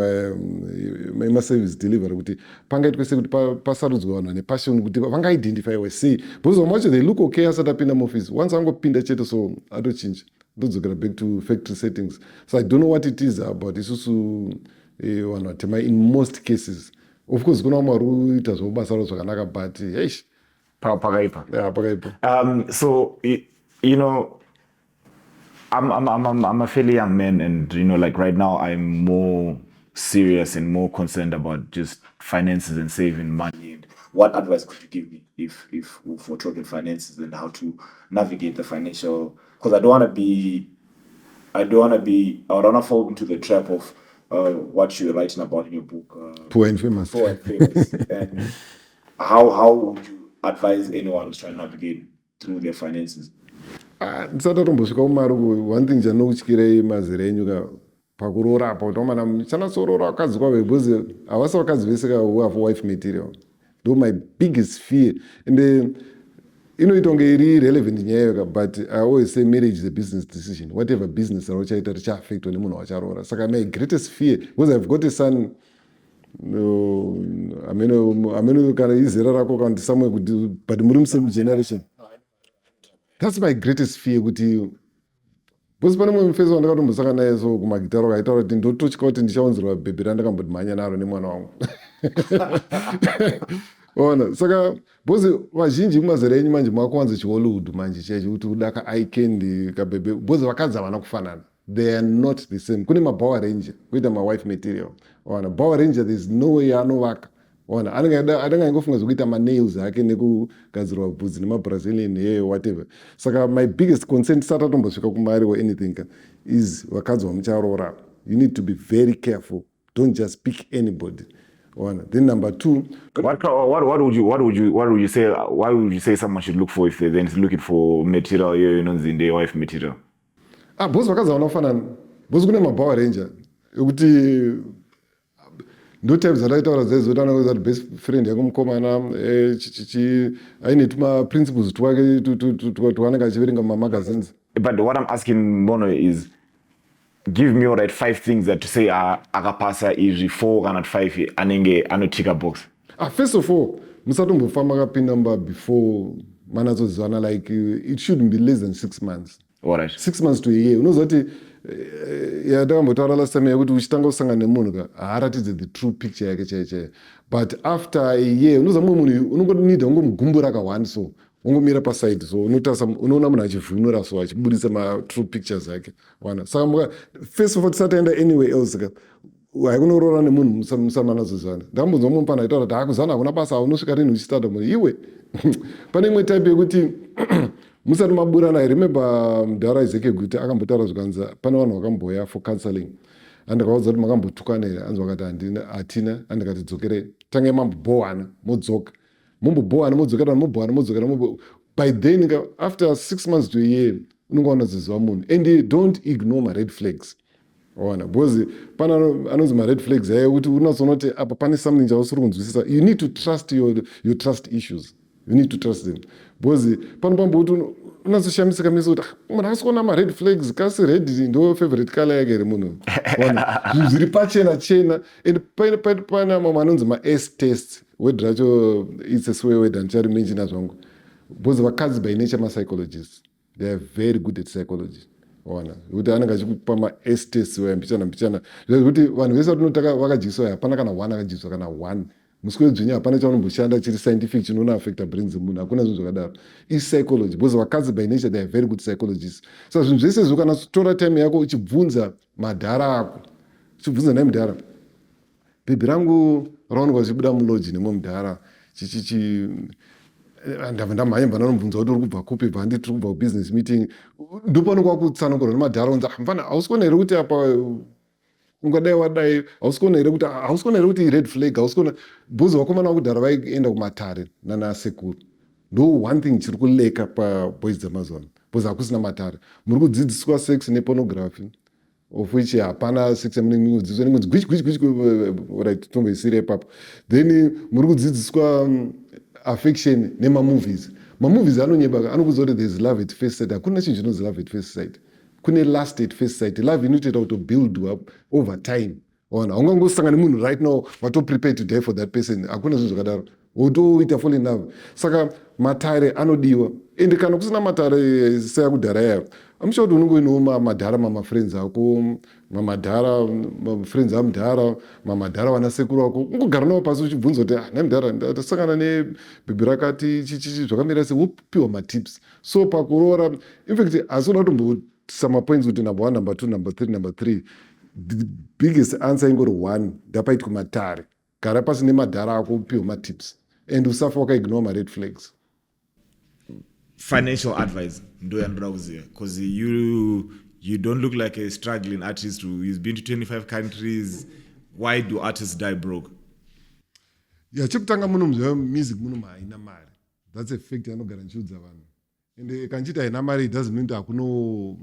emaservice delivery kuti pangaitwe sei kuti pasarudzwe vanhu vane passion kuti vangaidentifyiwe sei because vamwe vacho they look okay asati apinda muoffice once angopinda chete so atochinja ndodzokera back to factory settings. So I don't know what it is about isusu vanhu vatema in most cases. Of course kuna vamwe vari kuita zvobasa ravo zvakanaka but eish Pakaipa. pakaipa. So you know, I'm a fairly young man, and you know, like right now, I'm more serious and more concerned about just finances and saving money. What advice could you give me if for talking finances and how to navigate the financial? Because I don't want to fall into the trap of what you're writing about in your book, Poor and famous. Poor and Famous. And how would you advise anyone who's trying to navigate through their finances? Ndisati atombosvika kumari one thing chandinokutyirei mazera enyu ka pakuroora apa kuti omana chanatsorora vakadzi kwavo because havasi vakadzi vese ka who have wife material. Though my biggest fear and inoita kunge iri relevant nyaya ka but I always say marriage is a business decision. Whatever business rauchaita richaafectwa nemunhu wacharoora. Saka my greatest fear because I've got a son amene kana izera rako kana somewhere kuti but muri musame generation. That's my greatest fear kuti because pane mumwe mufeso wandakatombosaka naye so kumagitaro kaitaura kuti ndototya kuti ndichaunzirwa bhebhi randakamboti mhanya naro nemwana wangu. Ona saka because vazhinji mumazera enyu manje makuwanza chihollywood manje chaicho kuti udaka aikendi kabhebhe because vakadzi havana kufanana. They are not the same. Kune maBower Ranger kuita mawife material. Ona Bower Ranger there's no way anovaka. Ona angangofunga zvokuita manails ake nekugadzirwa bvudzi nemabrazilian hair whatever. Saka my biggest concern tisati atombosvika kumari or anything is vakadzi vamucharoora. You need to be very careful. Don't just pick anybody. One. Then number two, what would you say? Why would you say someone should look for if they're then looking for material, you know, in their wife material? Both vakadzi vanofanana. Both kune maBower Ranger ekuti ndo types dzataitaura dzezotana kuti best friend yako mukomana aine tuma principles twake twanenge achiverenga mumagazines. But what I'm asking Mono is, give me all right 5 things that to say akapasa izvi 4 kana 5 anenge anotika box. First of all, musatombofamba kapin number before manatsoziwana like it shouldn't be less than 6 months. All right. 6 months to a year. Unozoti yatakambotaura last time yakuti uchitanga kusangana nemunhu ka haaratidze the true picture yake chaichaiyo. But after a year unoza mumwe munhu unongonida ungomugumbura ka1 so ungomira paside so unoona munhu achivhunura so achibudisa ma-true pictures ake wana. Saka first of all tisataenda anywhere else ka haikunorora nemunhu musamanazozana. Ndakambonzwa mumwe pana aitaura kuti hakuzana hakuna basa unosvika rini uchistata munhu iwe. Pane imwe type yekuti musati maburana. I remember mudhara Ezeke Guta akambotaura zvikanza pane vanhu vakamboya for counseling andikaudza kuti makambotukana here anzwa akati hatina andikati dzokerei tangai mambobohana modzoka mombobohana modzokerana mobohana by then after 6 months to a year unonga unoziziva munhu and don't ignore my red flags. Ona because pana anonzi ma red flags aya kuti unozoona kuti apa pane something chausiri kunzwisisa. You need to trust your trust issues. You need to trust them. Because panopamba kuti unazoshamisika meso kuti munhu asikuona ma-red flags kasi red ndo favorite color yake iri munhu. Zviri pachena and pana mamwe anonzi ma-S test word racho it's a swear word andicharimenshina zvangu. Because vakadzi by nature ma-psychologists. They are very good at psychology. Ona kuti anenge achikupa ma-S test wayambichana kuti vanhu vese vatinotaka vakajiswa hapana kana 1 akajiswa kana 1 musikwedzvinya hapana chaunomboshanda chiri scientific chinoona affecta brains emunhu hakuna zvinhu zvakadaro. Psychology because vakadzi by nature they are very good psychologists. Saka zvinhu zvese zvokana tora time yako uchibvunza madhara ako uchibvunza naye mudhara bhebhi rangu raonekwa zichibuda muloji nemwe mudhara ndamhanya ndanomubvunza kuti uri kubva kupi bva tiri kubva kubusiness meeting ndopanokwa kutsanangurwa nemadhara unza mfana hausikona here kuti apa ungadai wadai hausikona here kuti red flag hausikona bhuzi vakomana vakudhara vaienda kumatare nanasekuru ndo one thing chiri kuleka paboys dzamazwana bhuzi hakusina matare muri kudzidziswa sex nepornography of which hapana sex yamunodzidziswa nengonzi gwich tomboisire ipapo then muri kudzidziswa affection nemamovies. Mamovies anonyeba anokuudza kuti there's love at first sight. Hakuna chinhu chinonzi love at first sight. Kune lust at first sight. Love inotoita kuti build up over time. Ona ungangosangana nemunhu right now watoprepare to die for that person. Hakuna zvinhu zvakadaro. Wotoita fall in love. Saka matare anodiwa ende kana kusina matare seakudhara yayo amusha kuti unenge uinewo madhara mamafriends ako friends amudhara mamadhara vanasekuru ako ungogara navo pasi uchibvunza kuti nemudhara ndasangana nebhibhi rakati chichichi zvakamira sei wopiwa matips so pakuroora infact asi uda kutomboisa mapoints kuti number 1 number 2 number 3 number 3 the biggest answer ingori 1 ndapaitwa matare gara pasi nemadhara ako upiwa matips and usafa wakaignore mared flags. Financial advice ndo yandoda kuziva because you don't look like a struggling artist who's been to 25 countries. Why do artists die broke? Chekutanga muno muziva music muno haina mari. That's a fact yanogara nchiudza vanhu. Ende kanchiti haina mari it doesn't mean kuti hakuno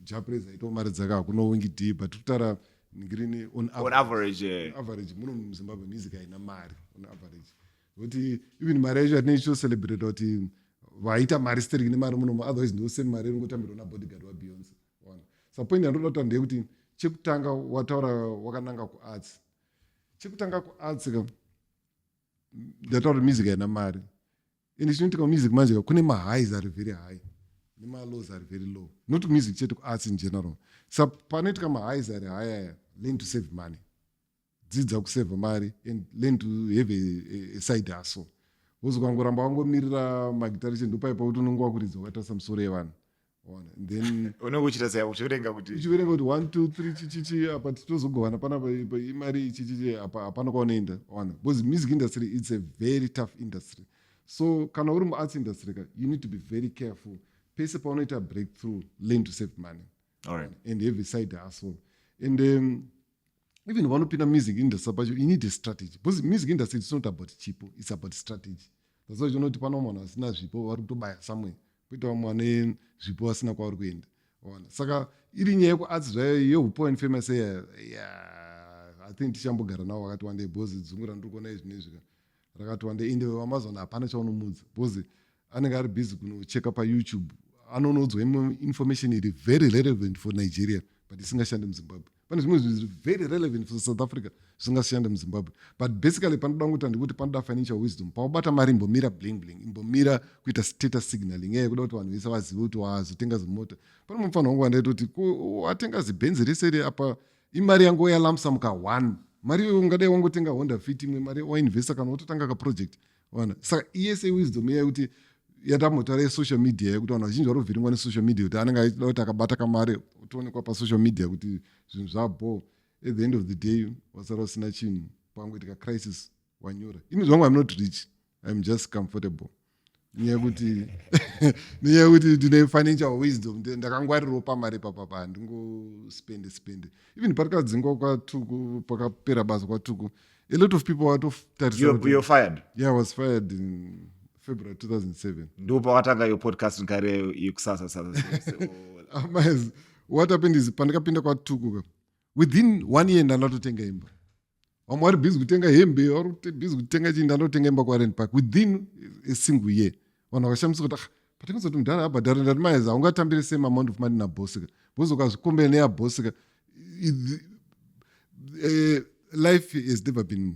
japreza ito mari dzaka hakuno wingidi but kutara ngirini on average muno muZimbabwe music haina mari on average. Kuti even mari yacho atinoicho celebrate kuti vaita mari stereki nemari muno otherwise ndosemi mari ingotambirwa nabodyguard waBeyonce. So point yandoda kuti ndeyekuti chekutanga wataura wakananga kuarts. Chekutanga kuarts ndataura music haina mari. Ende chinoitika music manje kune mahighs ari very high nemalows ari very low. Not music chete kuarts in general. So panoitika mahighs ari high aya learn to save money. Dzidza kusave mari and learn to have a side hustle. Uzokangoramba wangomirira magitarishi ndopaipa kuti unenge wakuridza wakaita samusoro yevanhu. Then unokuchita sei uchiverenga kuti 1 2 3 chichichi apa titozogovana panapa imari chichichi apa hapana kwaunoenda. Because music industry it's a very tough industry. So kana uri muarts industry you need to be very careful. Pese paunoita breakthrough learn to save money. All right. And have a side hustle. And even vanopinda music industry pacho you need a strategy. Because music industry it's not about chipo, it's about strategy. That's why you know pano munhu asina zvipo vari kutobaya somewhere. Kuita vamwe vane zvipo vasina kwavari kuenda. Saka iri nyaya yekuarts zvayo yehupo and famous I think tichambogara navo wakati wandei because dzungura ndiri kuona izvi nezvika rakati wandei ende wamazona hapana chaunomudza because anenge ari busy kunocheka paYouTube anonoudzwa information iri very relevant for Nigeria but isingashandi muZimbabwe. Pane zvimwe zviri very relevant for South Africa zvisingashandi muZimbabwe. But basically panoda kuti ndikuti panoda financial wisdom. Paubata mari imbomira bling bling, imbomira kuita status signaling. Ngenyaya yekuda kuti vanhu vese vazive kuti wazotenga zimota. Pane mufana wangu wandaiti kuti watenga zibhenzi rese apa imari yangu yalamsa muka 1. Mari ungadai wangotenga Honda Fit imwe mari wainvesta kana wototanga ka project. Saka iyese wisdom yekuti yatamotaura social media yekuti vanhu vazhinji vari kuvhiringwa nesocial media kuti anenge achida kuti akabata kamari utoonekwa pasocial media kuti zvinhu zvabo at the end of the day wasara usina chinhu pangoitika crisis wanyura. Ini zvangu I'm not rich, I'm just comfortable. Nyaya yekuti ndine financial wisdom ndakangwarirawo pamari papapa handingospende. Even patakadzingwa kwaTuku pakapera basa kwaTuku a lot of people watotarisa. You're fired? Yeah, I was fired in February 2007. Ndipo pakatanga your podcast career yekusasa sasa. What happened is pandakapinda kwaTuku within 1 year ndandatotenga imba. Vamwe vari busy kutenga hembe, vari busy kutenga chinhu ndandotenga imba kwaRand Park within a single year. Vanhu vakashamisa kuti patingazoti mudhara abhadhara ndati maezi haungatambire same amount of money nabhosika. Bhosi ukazvikombera neyabhosika life has never been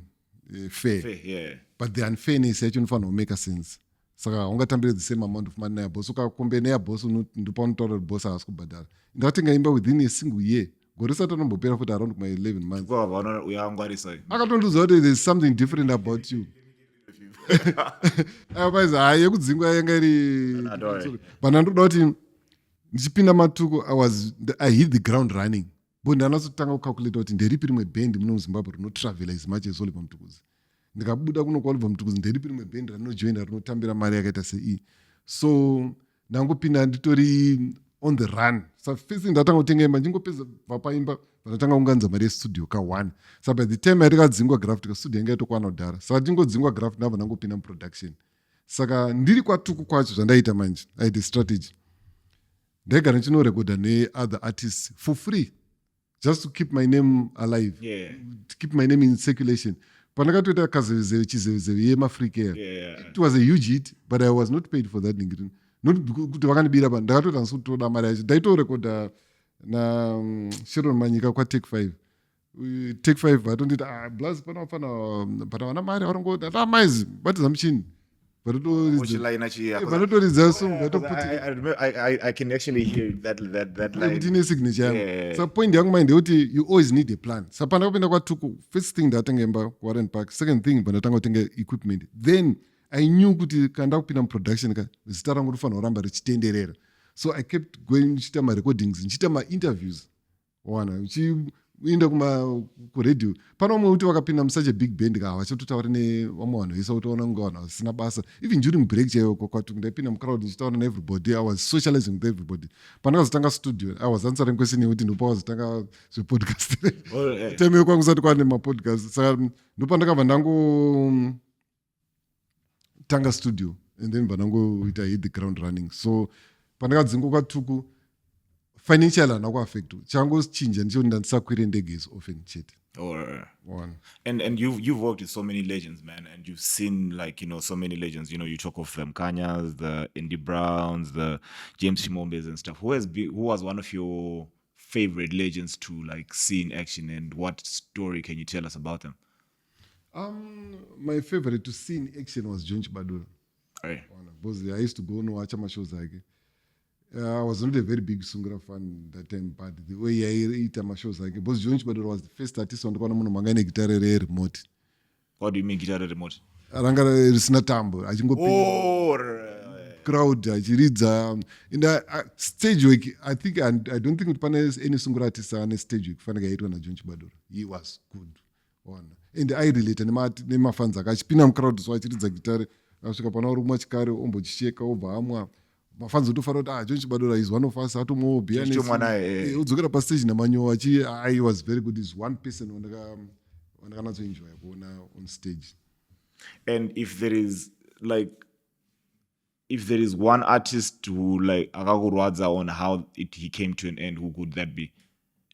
fair. Yeah. But the unfairness yacho inofanira kumake sense. Saka haungatambire the same amount of money neyabhosi. Ukakombera neyabhosi ndopaunotaura kuti bhosi haasi kubhadhara. Ndakatenga imba within a single year. Gore risati rinombopera futi around my 11 months. Akatondiudza kuti there's something different about you. Akapaiza hayi yekudzingwa yanga iri but ndandoda kuti ndichipinda maTuku I hit the ground running. But ndanasotanga kucalculate kuti nderipi rimwe band muno muZimbabwe rinotravela as much as Oliver Mtukudzi. Ndikabuda kuno kwaOliver Mtukudzi nderipi rimwe band rinojoina rinotambira mari yakaita sei. So ndangopinda nditori on the run. So first ndatanga kutenga imba ndingopedza vapaimba ndatanga kunganza mari yestudio ka1. So by the time yatikadzingwa graft studio yanga yatokwana kudhara. Saka ndingodzingwa graft ndabva ndangopinda muproduction. Saka ndiri kwaTuku kwacho zvandaita manje I had a strategy. Ndaigara ndichinorekodha neother artists for free just to keep my name alive. To keep my name in circulation. Pandakatoita kazevezeve chizevezeve yemafrika. It was a huge hit but I was not paid for that ningiri. Not kuti vakandibira pa ndakatoita nsutoda mari yacho ndaitorekodha na Sharon Manyika kwaTake 5. Take 5 vatondita blaz panafana pana vana mari varongoda maizi batiza muchini vanotoridza song I can actually hear that line. kuti ine signature yangu. Yeah. So point yangu mind ndekuti you always need a plan. Saka pandakapinda kwatuku, first thing ndatenga imba Warren Park, second thing pandatanga kutenga equipment. Then I knew kuti kanda kupinda muproduction zita rangu rinofanira kuramba richitenderera. So I kept going nchiita marecordings, nchiita ma-interviews. Wana, uchienda kuredio. Pana umwe kuti wakapinda musuch a big band vachatotaura nevamwe vanhu vese utaona kunge vanhu vasina basa. Even during break chaiko kwatuku ndaipinda mucrowd ndichitaura naeverybody. I was socializing with everybody. Pandakazotanga studio, I was answering question yekuti ndopawazotanga zvepodcast. Time yekwangu kusati kwane mapodcast. Saka ndopandakabva tanga studio and then vanangoita hit the ground running. So pandakadzinga kwatuku financial and affect changochinja ndicho ndandisakwire ndege is often chete. And you've worked with so many legends, man, and you've seen so many legends. You talk of them Kanyas, the Andy Browns, the James Shimombes and stuff. Who was one of your favorite legends to see in action, and what story can you tell us about them? My favorite to see in action was John Chibadura. Because I used to go and watch my shows. I was not a very big Sungura fan that time, but the way I eat my shows, because John Chibadura was the first artist on the mangane guitar remote. What do you mean guitar remote? Aranga risina tambo. Crowd, in the stage week, I don't think any Sungura artist on a stage week. Fanaga ito na John Chibadura. He was good. And I related nema fans akachipinda mucrowd so achiridza gitare asvika pana uri umwe chikare ombochisheka obva amwa mafans otofara kuti John Chibadura is one of us atomuobhia udzokera pastage namanyowa I was very good. Is one person wandakanatsoenjoy kuona on stage. And if there is one artist who akakurwadza on how he came to an end, who could that be?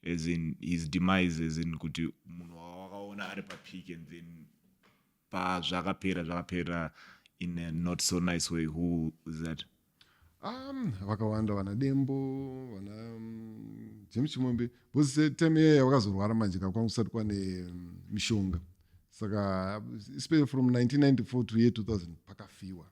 As in his demise, as in kuti munhu wakaona ari papeak and then zvakapera in a not so nice way. Who is that? Vakawanda vana Dembo, vana James Chimombe. Because time iyeyo vakazorwara manje kakwangu kusati kwane mishonga. Saka especially from 1994 to year 2000 pakafiwa.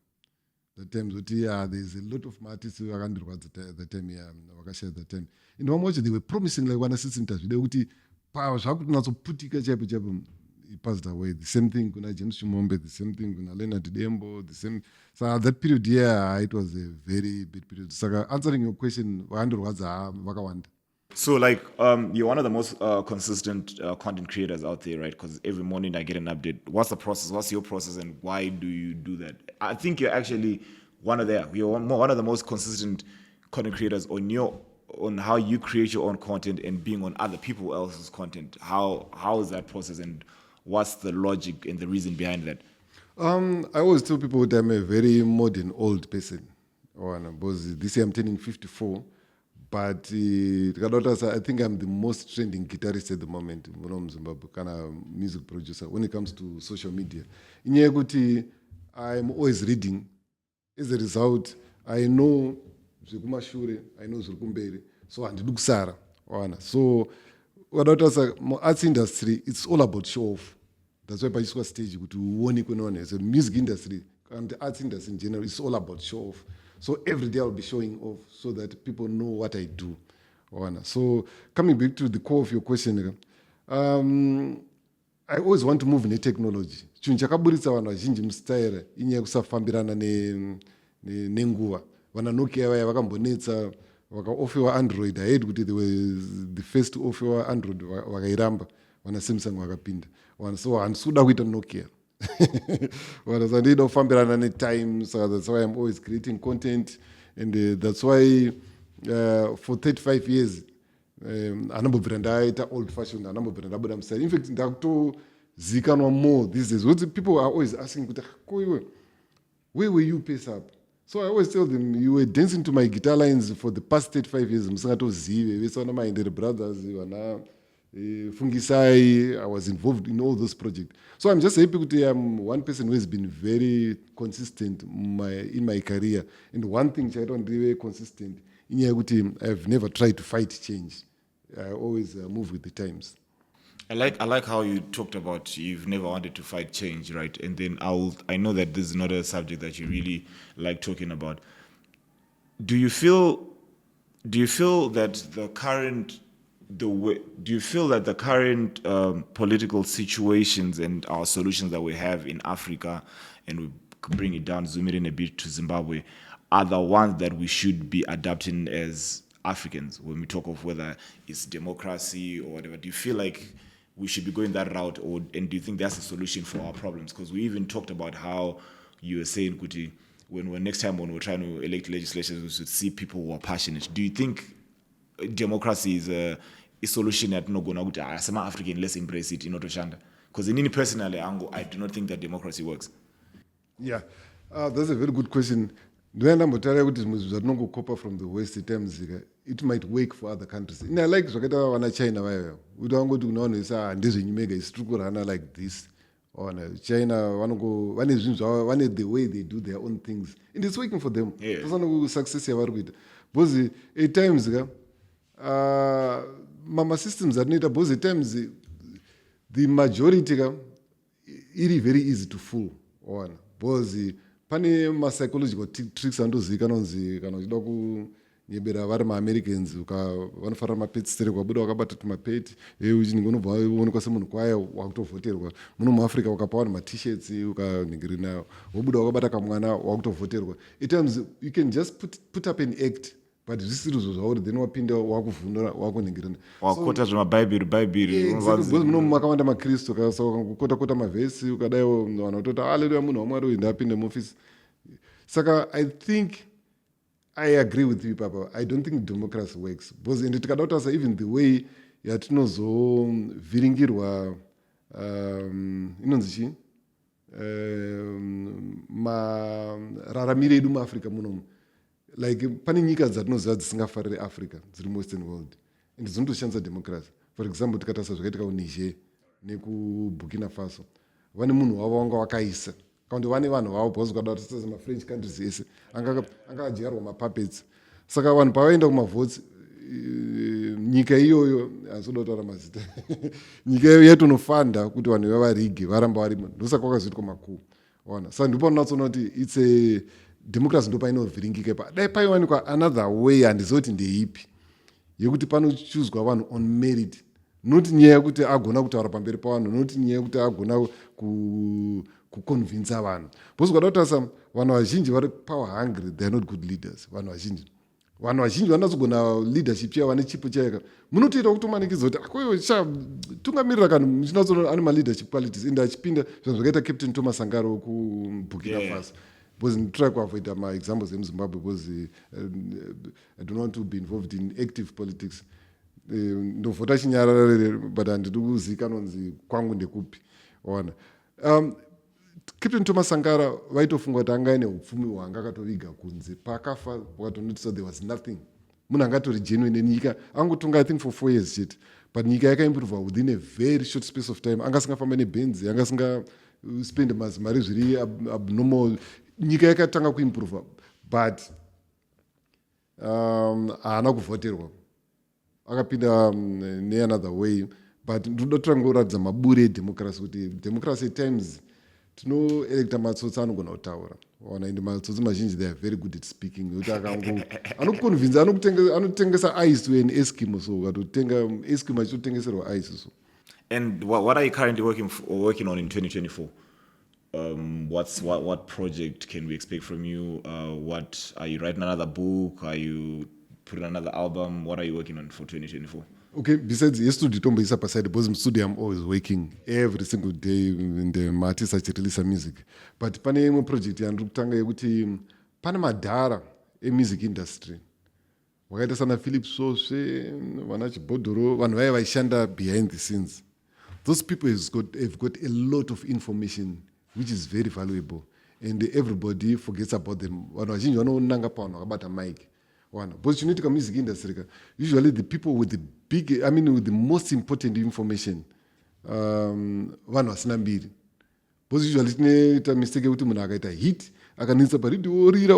The time there's a lot of artists who are under the time vakashare the time. In one watch they were promising one assistant interview. They would zvakutinatsoputika chaipo chaipo. He passed away. The same thing kuna James Chimombe, the same thing kuna Leonard Dembo, the same. So that period, it was a very bad period. So answering your question, vakawanda. So you're one of the most consistent content creators out there, right? Because every morning I get an update. What's the process? What's your process, and why do you do that? I think you're actually one of the most consistent content creators on how you create your own content and being on other people else's content. How is that process, and what's the logic and the reason behind that? I always tell people that I'm a very modern old person. Because this year I'm turning 54. But I think I'm the most trending guitarist at the moment in Zimbabwe, kind of music producer when it comes to social media. In Yaguti, I'm always reading. As a result, I know Zikumashure, I know Zikumbere, so and Luxara. So what arts industry, it's all about show off. That's why Paiswa stage to one as a music industry and the arts industry in general, it's all about show off. So every day I'll be showing off so that people know what I do. So coming back to the core of your question, I always want to move in technology. Chinhu chakaburitsa vanhu vazhinji mustaira inyaya kusafambirana nenguva. Vana Nokia vaya vakambonetsa vakaofewa Android. I heard kuti they were the first to offer Android vakairamba. Vana Samsung vakapinda. So handisuda kuita Nokia. So I need to fambirana time. So that's why I'm always creating content, and that's why for 35 years anambobvira old fashioned anambobvira ndabuda musari. In fact ndakutozikanwa more these days. What people are always asking, where were you pace up? So I always tell them, you were dancing to my guitar lines for the past 35 years. Musingatozive vese vana maendere brothers vana Fungisai. I was involved in all those projects. So I'm just happy that I'm one person who has been very consistent in my career. And one thing I don't really consistent in Yaguti, I've never tried to fight change. I always move with the times. I like how you talked about you've never wanted to fight change, right? And then I know that this is not a subject that you really like talking about. Do you feel that the current do you feel that the current political situations and our solutions that we have in Africa, and we bring it down, zoom it in a bit to Zimbabwe, are the ones that we should be adapting as Africans when we talk of whether it's democracy or whatever? Do you feel like we should be going that route, and do you think that's a solution for our problems? Because we even talked about how you were saying, Kuti, when next time when we're trying to elect legislators, we should see people who are passionate. Do you think democracy is a solution that no gonna go as African, let's embrace it in Otoshanda? Because in any personally angle, I do not think that democracy works. Yeah, that's a very good question. Ndoyandambotara kuti zvimwe zvinhu zvatinongokopa from the west terms it might work for other countries. I like zvakaita vana China vayo kuti vangoti kuna vanhu vese ndezvenyumega isi tiri kurana like this. China vane zvinhu zvavo, vane the way they do their own things and it's working for them. Pasana kusuccess yavari kuita because at times mama systems atinoita because at times the majority iri very easy to fool because pane ma-psychological tricks anozivikanwa kunzi kana uchida kunyebera vari ma-Americans vanofanira mapeti stere kwabuda wakabata tumapeti uchinenge unobva uonekwa semunhu kwaya wakutovhoterwa. Muno muafrica ukapa vanhu ma-t-shirts ukaningiri nayo wobuda wakabata kamwana wakutovhoterwa. At times you can just put up an act but zvisiri zvo zvauri then wapinda wakuvhunura wakuningirana wakota zvemabhaibheri muno makawanda makristu ukangokota mavhesi ukadaiwo vanhu vatoti haleluya munhu wamwari uyu ndapinde muofisi. Saka I think I agree with you papa. I don't think democracy works because ende tikada kutasa even the way yatinozovhiringirwa inonzi chii mararamiro edu muafrica munomu, like pane nyika dzatinoziva dzisingafariri Africa dziri muwestern world and dzinotoshandisa democracy. For example tikatasa zvakaitika kuNiger nekuBurkina Faso, vane munhu wavo wanga wakaisa kandi vane vanhu vavo because ukada kutasa mafrench countries ese anga adyarwa mapuppets. Saka vanhu pavaenda kumavhotsi nyika iyoyo hazoda kutaura mazita nyika iyoyo yatonofanda kuti vanhu vavarige varamba varimo, ndosaka kwakazoitwa makuu. Saka ndipo unotsona kuti it's a democracy ndo painovhiringika ipa. Dai paiwanikwa another way handizoti ndeipi yekuti panochuzwa vanhu on merit, not nyaya yekuti agona kutaura pamberi pavanhu, not nyaya yekuti agona kuconvinsa vanhu. Because ukada kutasa vanhu vazhinji vari power hungry, they are not good leaders. Vanhu vazhinji vanazogona leadership chaiva nechipo chaika munotoita kutomanikidza kuti akoyo tungamirira kanhu muchinatsona ane ma-leadership qualities ende achipinda zvinhu zvakaita Captain Thomas Sankara wekuBurkina Faso. Because nditry kuavoida ma-examples emuZimbabwe because I don't want to be involved in active politics. Ndovhota chinyararere but handidi kuzivikanwa nzi kwangu ndekupi. Captain Thomas Sankara vaitofunga kuti anga ine upfumi hwanga akatoviga kunze pakafa wakatonotisa there was nothing. Munhu angatori genuine nyika angotonga I think for 4 years chete but nyika yakaimprove within a very short space of time. Anga asingafamba nebenzi, anga asinga spend mari zviri abnormal. Nyika yakatanga kuimprove but haana kuvhoterwa, akapinda neanother way. But ndoda tirangoratidza maburi edemocracy kuti democracy at times tinoelecta matsotsi anogona kutaura ende matsotsi mazhinji they are very good at speaking kuti anokuconvinsa anotengesa ice to an Eskimo, so ukatotenga Eskimo achitotengeserwa ice. So and what are you currently working on in 2024? What project can we expect from you? What are you writing another book? Are you putting another album? What are you working on for 2024? Okay, besides yesterday tomboisa paside because in studio I'm always working every single day in the artists achirelease music. But pane imwe project yandiri kutanga yekuti pane madhara emusic industry wakaita sana Philip Sosve, vana Chibhodhoro, vanhu vaya vaishanda behind the scenes. Those people have got a lot of information which is very valuable and everybody forgets about them. Vanhu vazhinji vanonanga pavanhu vakabata mic. But chinoitika music industry usually the people with the most important information vanhu vasina mbiri. Because usually tinoita mistake yekuti munhu akaita hit akanisa paridhi orira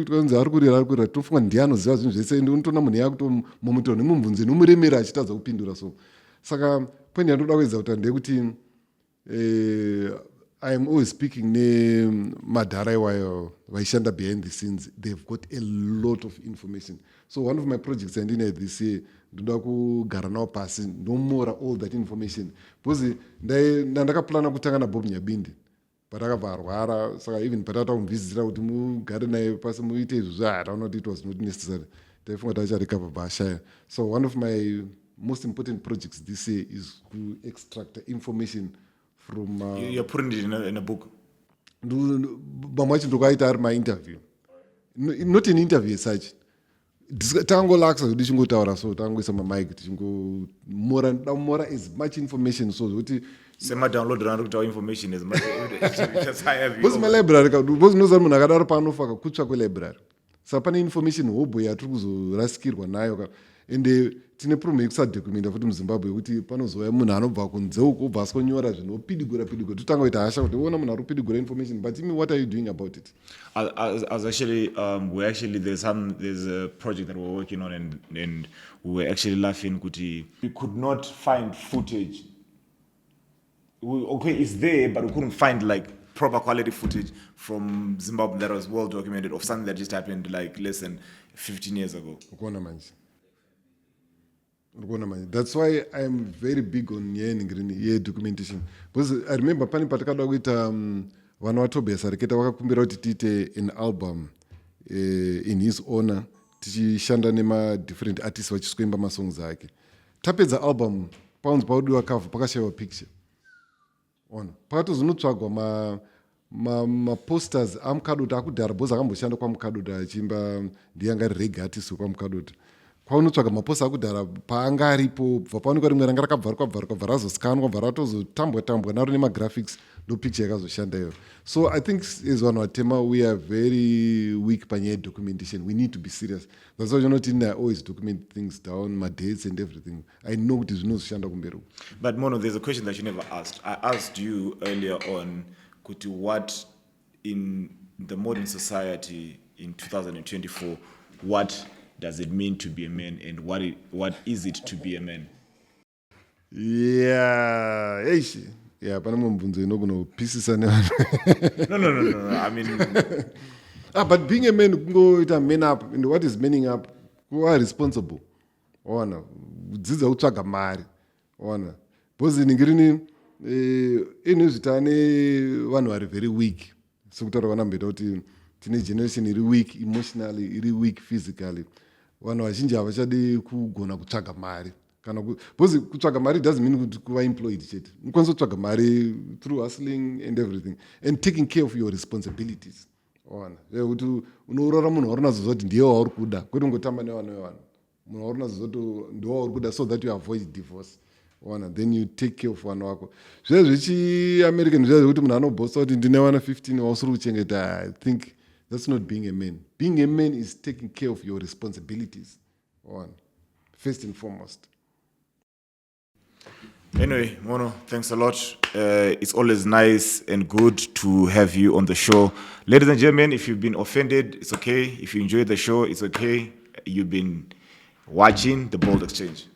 kanzi ari kurira tofunga ndiye anoziva zvinhu zvese ende unotoona munhu yakutomomotera nemumvunzi nomuremera achitadza kupindura. So saka point yandoda kuedza kuti ndekuti I am always speaking nemadhara iwayo vaishanda behind the scenes. They've got a lot of information. So one of my projects andine this year ndoda kugara nawo pasi ndomora all that information because ndakaplana kutanga naBob Nyabindi patakabva arwara, saka even patata kumuvhizitira kuti mugare naye pasi muite izvozvo hataona kuti it was not necessary. Taifunga tacharecover bashaya. So one of my most important projects this year is to extract information from you're putting it in a book. Vamwe vacho ndokaita ari mainterview, not an interview as such. Tangolaksa kuti tichingotaura so tangoisa mamic tichingomora as much information so kuti sema-download rano kutaura information as much because malibrary because noziva munhu akadaro paanofa kakutsva kwelibrary, saka pane information hobo yatiri kuzorasikirwa nayo ende tine problem yekusadhocumenta futi muzimbabwe yekuti panozouya munhu anobva kunze uko obva asonyora zvinopidigura totanga kuita hasha kuti ona munhu ari kupidigura information, but what are you doing about it? As actually there's a project that we're working on and we were actually laughing kuti we could not find footage. Okay, it's there, but we couldn't find like proper quality footage from Zimbabwe that was well documented of something that just happened like less than 15 years ago. That's why I'm very big on documentation. Because I remember pani patakada kuita vana vaTobias areketa vakakumbira kuti tiite an album in his honor tichishanda nema different artists vachiswemba masongs ake. Tapedza album paunzi paudiwa cover pakashayiwa picture. Ona pakatozonotsvagwa maposters amukadota akudhara bhozi akamboshanda kwamukadota achimba ndiyanga reg artist wekwamukadota. Paunotsvaga maposta akudhara paanga aripo bva paonekwa rimwe ranga rakabva razosikanwa bva ratozotambwa naro nemagraphics ndopicture yakazoshanda iyo. So I think as vanhu vatema we are very weak panyaya documentation. We need to be serious. That's why I always document things down, my dates and everything. I know kuti zvinozoshanda kumberi. But Mono, there's a question that you never asked. I asked you earlier on kuti what in the modern society in 2024, what does it mean to be a man and what is it to be a man? Yeah, pane mubvunzo inogonopisisa nevanhu. No. I mean but being a man kungoita man up, and what is manning up? Who are responsible? Ona dzidza kutsvaga mari. Ona because ningirini inozvitane vanhu vari very weak. Sokutaura vanambeta kuti tine generation iri weak emotionally, iri weak physically. Vanhu vazhinji havachadi kugona kutsvaga mari kana because kutsvaga mari doesn't mean kuti kuva employed chete. Unokwanisa kutsvaga mari through hustling and everything and taking care of your responsibilities. Ona kuti unourora munhu wauri nazozva kuti ndiye wauri kuda kwete kungotamba nevanhu vevanhu. Munhu wauri nazozva kuti ndiye wauri kuda so that you avoid divorce. Ona then you take care of vanhu vako. Zviya zvechiamerican zviya zvekuti munhu anobhosta kuti ndine vana 15 wausiri kuchengeta. I think that's not being a man. Being a man is taking care of your responsibilities. One, first and foremost. Anyway, Mono, thanks a lot. It's always nice and good to have you on the show. Ladies and gentlemen, if you've been offended, it's okay. If you enjoyed the show, it's okay. You've been watching The Bold Exchange.